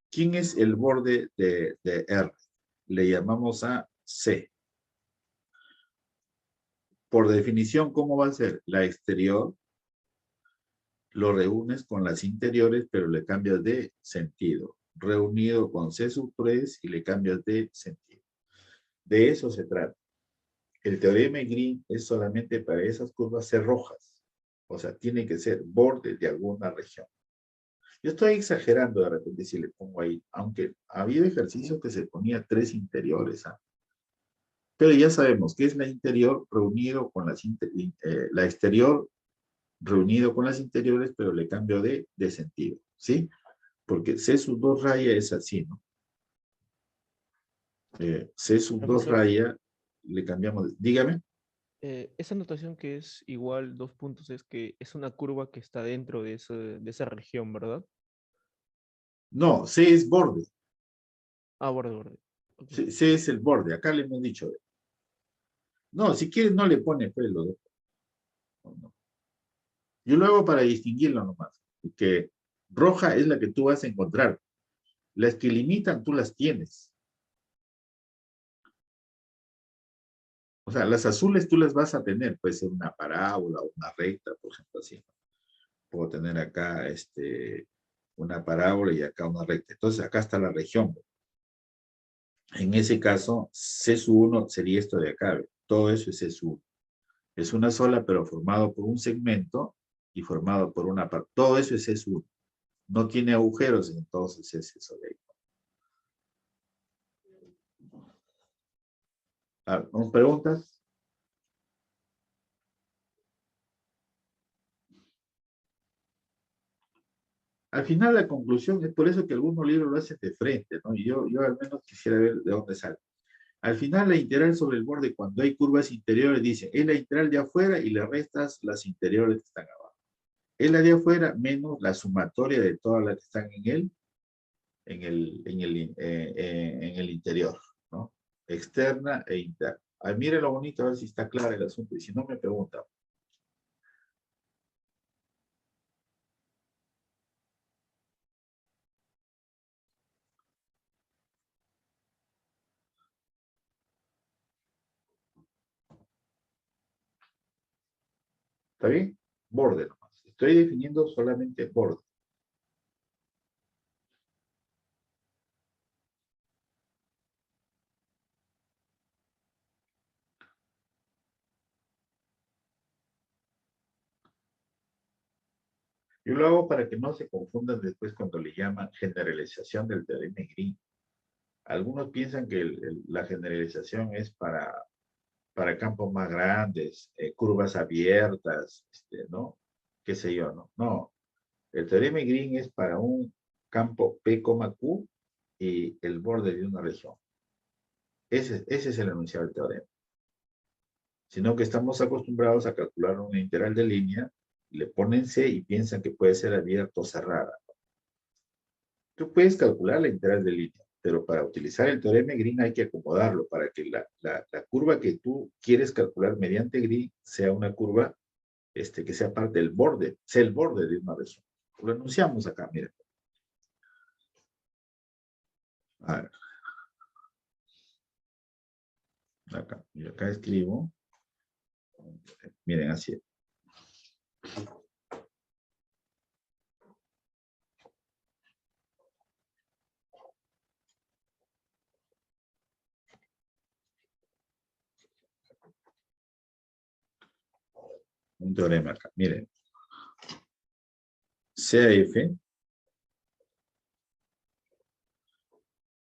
¿Quién es el borde de R? Le llamamos a C. Por definición, ¿cómo va a ser? La exterior lo reúnes con las interiores, pero le cambias de sentido. Reunido con C sub 3 y le cambias de sentido. De eso se trata. El teorema de Green es solamente para esas curvas C rojas. O sea, tiene que ser borde de alguna región. Yo estoy exagerando de repente si le pongo ahí, aunque había ejercicios que se ponía 3 interiores. ¿Ah? Pero ya sabemos que es la interior reunido con la exterior reunido con las interiores, pero le cambio de sentido. ¿Sí? Porque C sub 2 raya es así, ¿no? C sub 2 Profesor, raya, le cambiamos, dígame. esa notación que es igual dos puntos es que es una curva que está dentro de esa región, ¿verdad? No, C es borde. Ah, borde, borde. Ok. C es el borde. Acá le hemos dicho. No, si quieres no le pone pelo. No. Yo lo hago para distinguirlo nomás. Que roja es la que tú vas a encontrar. Las que limitan, tú las tienes. O sea, las azules tú las vas a tener. Puede ser una parábola o una recta, por ejemplo, así. Puedo tener acá una parábola y acá una recta. Entonces, acá está la región. En ese caso, C sub 1 sería esto de acá. Todo eso es C sub 1. Es una sola, pero formado por un segmento y formado por una parte. Todo eso es C sub 1. No tiene agujeros, entonces es eso de ahí. ¿No preguntas? Al final la conclusión es por eso que algunos libros lo hacen de frente, ¿no? Y yo al menos quisiera ver de dónde sale. Al final la integral sobre el borde, cuando hay curvas interiores, dice, es la integral de afuera y le restas las interiores que están abajo. Es la de afuera menos la sumatoria de todas las que están en el interior, ¿no? Externa e interna. Ay, mire lo bonito, a ver si está claro el asunto, y si no me pregunta. ¿Está bien? Borde nomás. Estoy definiendo solamente borde. Yo lo hago para que no se confundan después cuando le llaman generalización del teorema de Green. Algunos piensan que la generalización es para campos más grandes, curvas abiertas, ¿no? Qué sé yo, ¿no? No, el teorema de Green es para un campo P, Q y el borde de una región. Ese es el enunciado del teorema. Sino que estamos acostumbrados a calcular una integral de línea, le ponen C y piensan que puede ser abierta o cerrada. Tú puedes calcular la integral de línea, pero para utilizar el teorema de Green hay que acomodarlo para que la curva que tú quieres calcular mediante Green sea una curva que sea parte del borde, sea el borde de una región. Lo enunciamos acá, miren. A ver. Acá, y acá escribo. Miren, así. Un teorema acá. Miren. CAF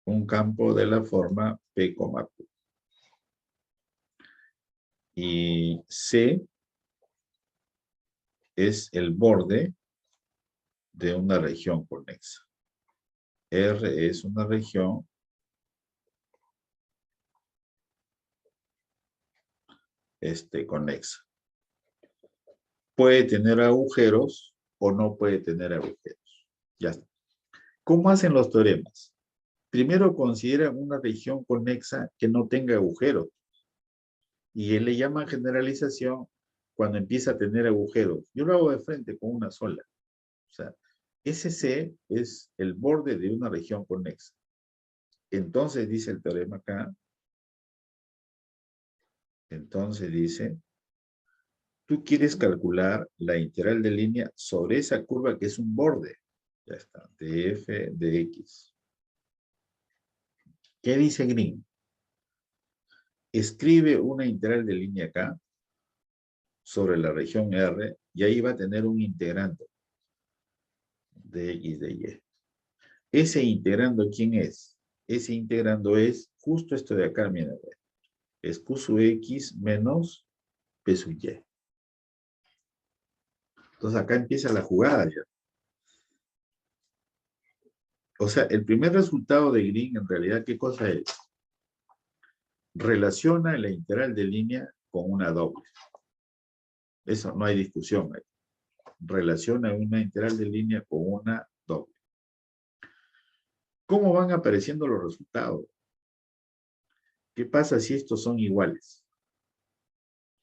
un campo de la forma P, Q. Y C es el borde de una región conexa. R es una región conexa. Puede tener agujeros o no puede tener agujeros. Ya está. ¿Cómo hacen los teoremas? Primero consideran una región conexa que no tenga agujeros. Y él le llama generalización cuando empieza a tener agujeros. Yo lo hago de frente con una sola. O sea, SC es el borde de una región conexa. Entonces dice el teorema acá. Entonces dice, tú quieres calcular la integral de línea sobre esa curva que es un borde. Ya está, de f de x. ¿Qué dice Green? Escribe una integral de línea acá sobre la región R y ahí va a tener un integrando de x de y. Ese integrando, ¿quién es? Ese integrando es justo esto de acá, mira. Es q sub x menos p sub y. Entonces acá empieza la jugada ya. O sea, el primer resultado de Green en realidad, ¿qué cosa es? Relaciona la integral de línea con una doble. Eso no hay discusión ahí. Relaciona una integral de línea con una doble. ¿Cómo van apareciendo los resultados? ¿Qué pasa si estos son iguales?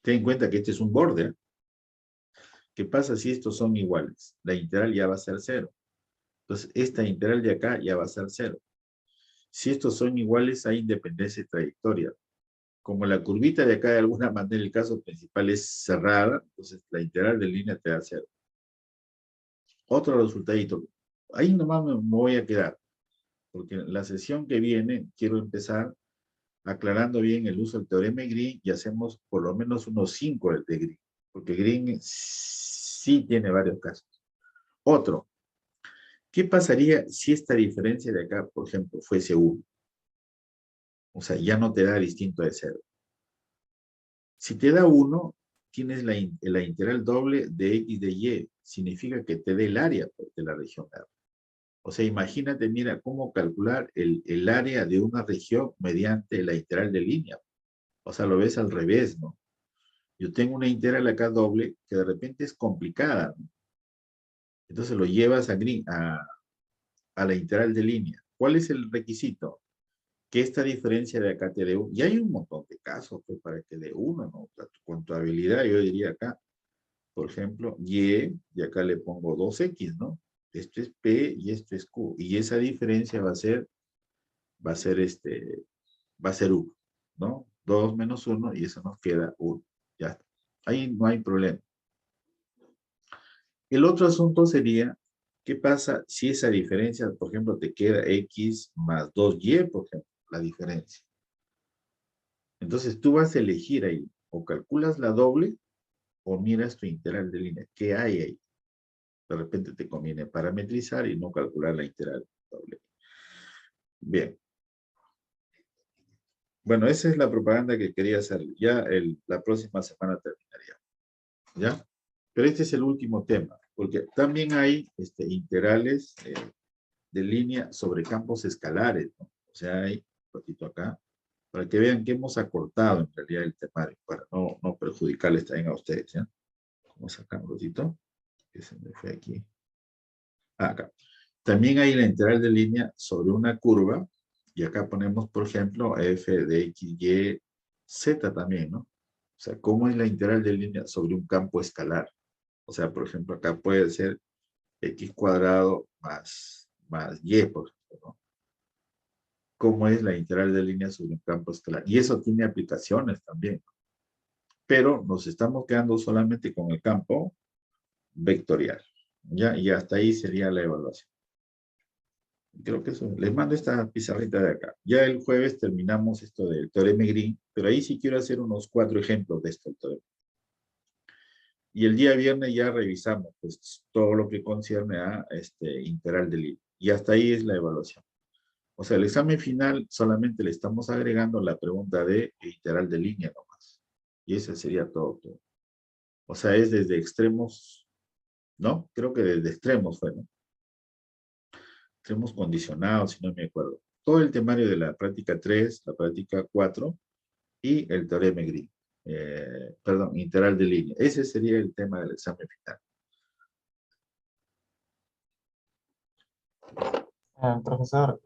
Ten en cuenta que este es un borde. ¿Qué pasa si estos son iguales? La integral ya va a ser 0. Entonces, esta integral de acá ya va a ser 0. Si estos son iguales, hay independencia de trayectoria. Como la curvita de acá, de alguna manera, el caso principal es cerrada, entonces la integral de línea te da 0. Otro resultadito. Ahí nomás me voy a quedar, porque en la sesión que viene quiero empezar aclarando bien el uso del teorema de Green y hacemos por lo menos unos 5 de Green, porque Green sí tiene varios casos. Otro. ¿Qué pasaría si esta diferencia de acá, por ejemplo, fuese 1? O sea, ya no te da distinto de 0. Si te da 1, tienes la integral doble de x de y. Significa que te dé el área de la región R. O sea, imagínate, mira, cómo calcular el área de una región mediante la integral de línea. O sea, lo ves al revés, ¿no? Yo tengo una integral acá doble que de repente es complicada, ¿no? Entonces lo llevas a la integral de línea. ¿Cuál es el requisito? Que esta diferencia de acá te dé 1. Y hay un montón de casos pues, para que dé 1, ¿no? La contabilidad, yo diría acá, por ejemplo, y acá le pongo 2x, ¿no? Esto es P y esto es Q. Y esa diferencia va a ser 1, ¿no? 2 menos 1 y eso nos queda 1. Ya está. Ahí no hay problema. El otro asunto sería, ¿qué pasa si esa diferencia, por ejemplo, te queda x más 2y, por ejemplo, la diferencia? Entonces tú vas a elegir ahí, o calculas la doble, o miras tu integral de línea. ¿Qué hay ahí? De repente te conviene parametrizar y no calcular la integral doble. Bien. Bueno, esa es la propaganda que quería hacer. Ya la próxima semana terminaría. ¿Ya? Pero este es el último tema, porque también hay integrales de línea sobre campos escalares, ¿no? O sea, hay un ratito acá, para que vean que hemos acortado en realidad el temario, para no perjudicarles también a ustedes, ¿ya? Vamos acá un ratito, que se me fue aquí. Acá. También hay la integral de línea sobre una curva, y acá ponemos, por ejemplo, f de x, y, z también, ¿no? O sea, ¿cómo es la integral de línea sobre un campo escalar? O sea, por ejemplo, acá puede ser x cuadrado más y, por ejemplo, ¿no? ¿Cómo es la integral de línea sobre un campo escalar? Y eso tiene aplicaciones también. Pero nos estamos quedando solamente con el campo vectorial. ¿Ya? Y hasta ahí sería la evaluación. Creo que eso. Les mando esta pizarrita de acá. Ya el jueves terminamos esto del teorema de Green, pero ahí sí quiero hacer unos 4 ejemplos de esto. Y el día viernes ya revisamos pues, todo lo que concierne a integral de línea. Y hasta ahí es la evaluación. O sea, el examen final solamente le estamos agregando la pregunta de integral de línea nomás. Y ese sería todo, todo. O sea, es desde extremos, ¿no? Creo que desde extremos fue, ¿no? Extremos condicionados, si no me acuerdo. Todo el temario de la práctica 3, la práctica 4 y el teorema de Green. Perdón, integral de línea. Ese sería el tema del examen final. Profesor,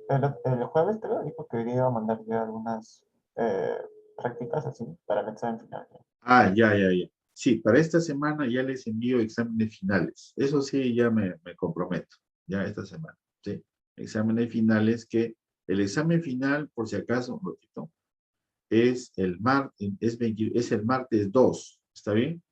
el jueves creo dijo que iba a mandar ya algunas eh, prácticas así para el examen final. Ah, ya, ya, ya. Sí, para esta semana ya les envío exámenes finales. Eso sí, ya me comprometo. Ya esta semana. Sí. Exámenes finales que el examen final, por si acaso, un ratito, es es el martes 2. ¿Está bien?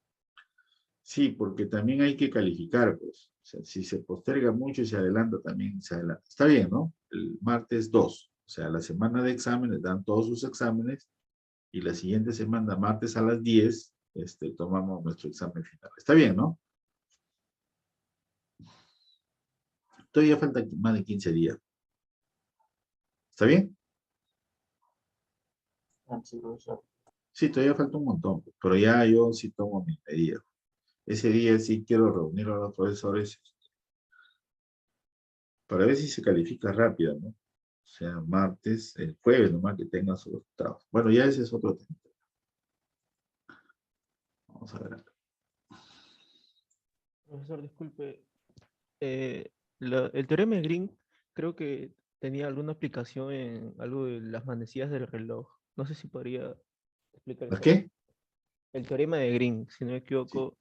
Sí, porque también hay que calificar, pues. O sea, si se posterga mucho y se adelanta, también se adelanta. Está bien, ¿no? El martes 2. O sea, la semana de exámenes, dan todos sus exámenes y la siguiente semana, martes a las 10, tomamos nuestro examen final. Está bien, ¿no? Todavía falta más de 15 días. ¿Está bien? Sí, profesor. Sí, todavía falta un montón, pero ya yo sí tomo mis medidas. Ese día sí quiero reunir a los profesores para ver si se califica rápido, ¿no? O sea, martes, el jueves nomás que tengan sus resultados. Bueno, ya ese es otro tema. Vamos a ver acá. Profesor, disculpe. El teorema de Green creo que tenía alguna aplicación en algo de las manecillas del reloj. No sé si podría explicar ¿A eso. qué? El teorema de Green, si no me Sí. equivoco,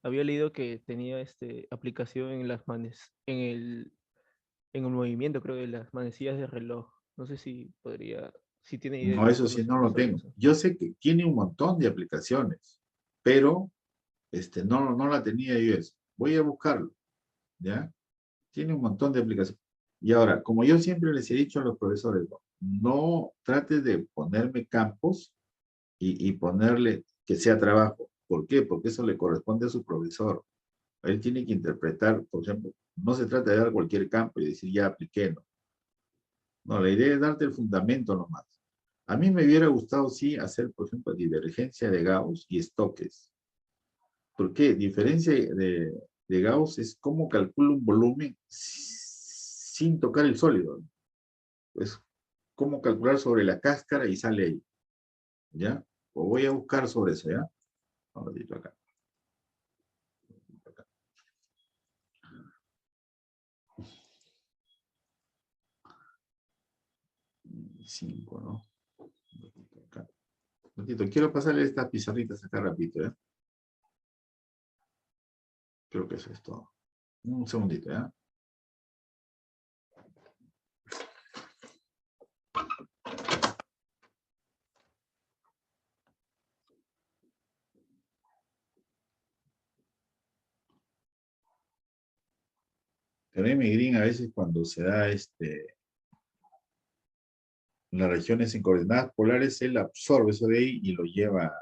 había leído que tenía aplicación en en el movimiento, creo, de las manecillas del reloj. No sé si podría, si tiene No, eso sí no conocimiento lo sobre tengo. eso. Yo sé que tiene un montón de aplicaciones, pero no la tenía yo eso. Voy a buscarlo, ¿ya? Tiene un montón de aplicaciones. Y ahora, como yo siempre les he dicho a los profesores, no trates de ponerme campos y ponerle que sea trabajo. ¿Por qué? Porque eso le corresponde a su profesor. Él tiene que interpretar, por ejemplo, no se trata de dar cualquier campo y decir ya apliqué, no. No, la idea es darte el fundamento nomás. A mí me hubiera gustado, sí, hacer, por ejemplo, divergencia de Gauss y estoques. ¿Por qué? Diferencia de Gauss es cómo calcula un volumen sin tocar el sólido. Es cómo calcular sobre la cáscara y sale ahí. ¿Ya? O voy a buscar sobre eso, ¿ya? Un ratito acá. Acá. 5, ¿no? Un ratito acá. Un ratito. Quiero pasarle estas pizarritas acá rapidito, ¿ya? Creo que eso es todo. Un segundito, ¿ya? Teorema de Green a veces cuando se da en las regiones en coordenadas polares, él absorbe eso de ahí y lo lleva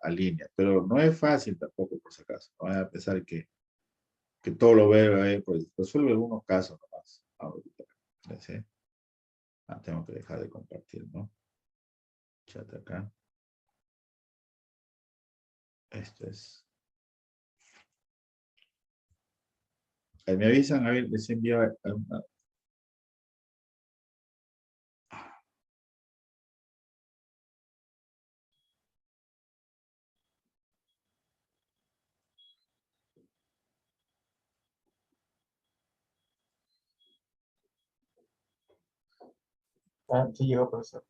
a línea. Pero no es fácil tampoco, por si acaso. No voy a pensar que todo lo veo, pues resuelve algunos casos nomás. Ahorita. ¿Sí? Ah, tengo que dejar de compartir, ¿no? Chat acá. Esto es. Ahí me avisan, a ver, les envío Ah, sí llegó, profesor.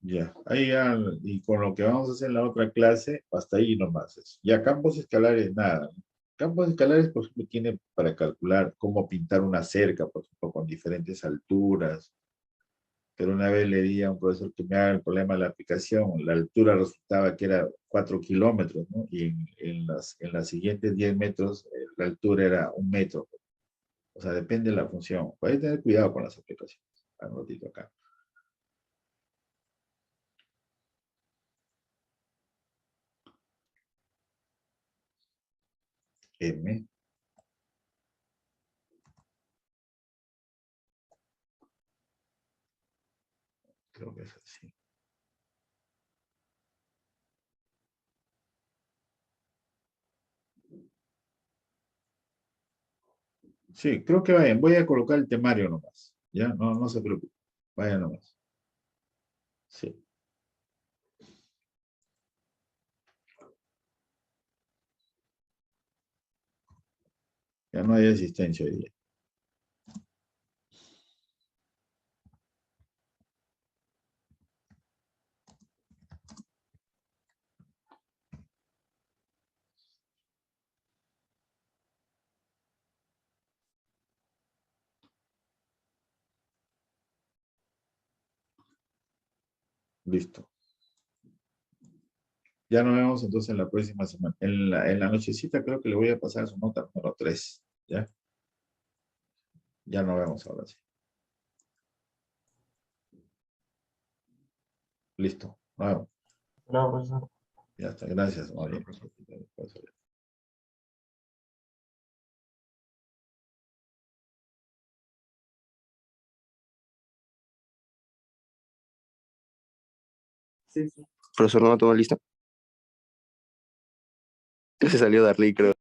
ya, ahí ya, y con lo que vamos a hacer en la otra clase, hasta ahí nomás es. Ya campos escalares, nada. Campos escalares, por ejemplo, tiene para calcular cómo pintar una cerca, por ejemplo, con diferentes alturas. Pero una vez le di a un profesor que me haga el problema de la aplicación, la altura resultaba que era 4 kilómetros, ¿no? Y en las siguientes 10 metros, la altura era 1 metro. O sea, depende de la función. Puedes tener cuidado con las aplicaciones. Un ratito acá. M. Creo que es así. Sí, creo que vayan. Voy a colocar el temario nomás. Ya, no se preocupe. Vayan nomás. Sí. Ya no hay asistencia hoy día. Listo. Ya nos vemos entonces en la próxima semana. En la nochecita creo que le voy a pasar su nota número 3. ¿Ya? Ya nos vemos ahora sí. Listo. Nos vemos. Luego, profesor. Ya está. Gracias, Solo, María. profesor. Profesor, ¿no lo tomó lista? Se salió Darly, creo.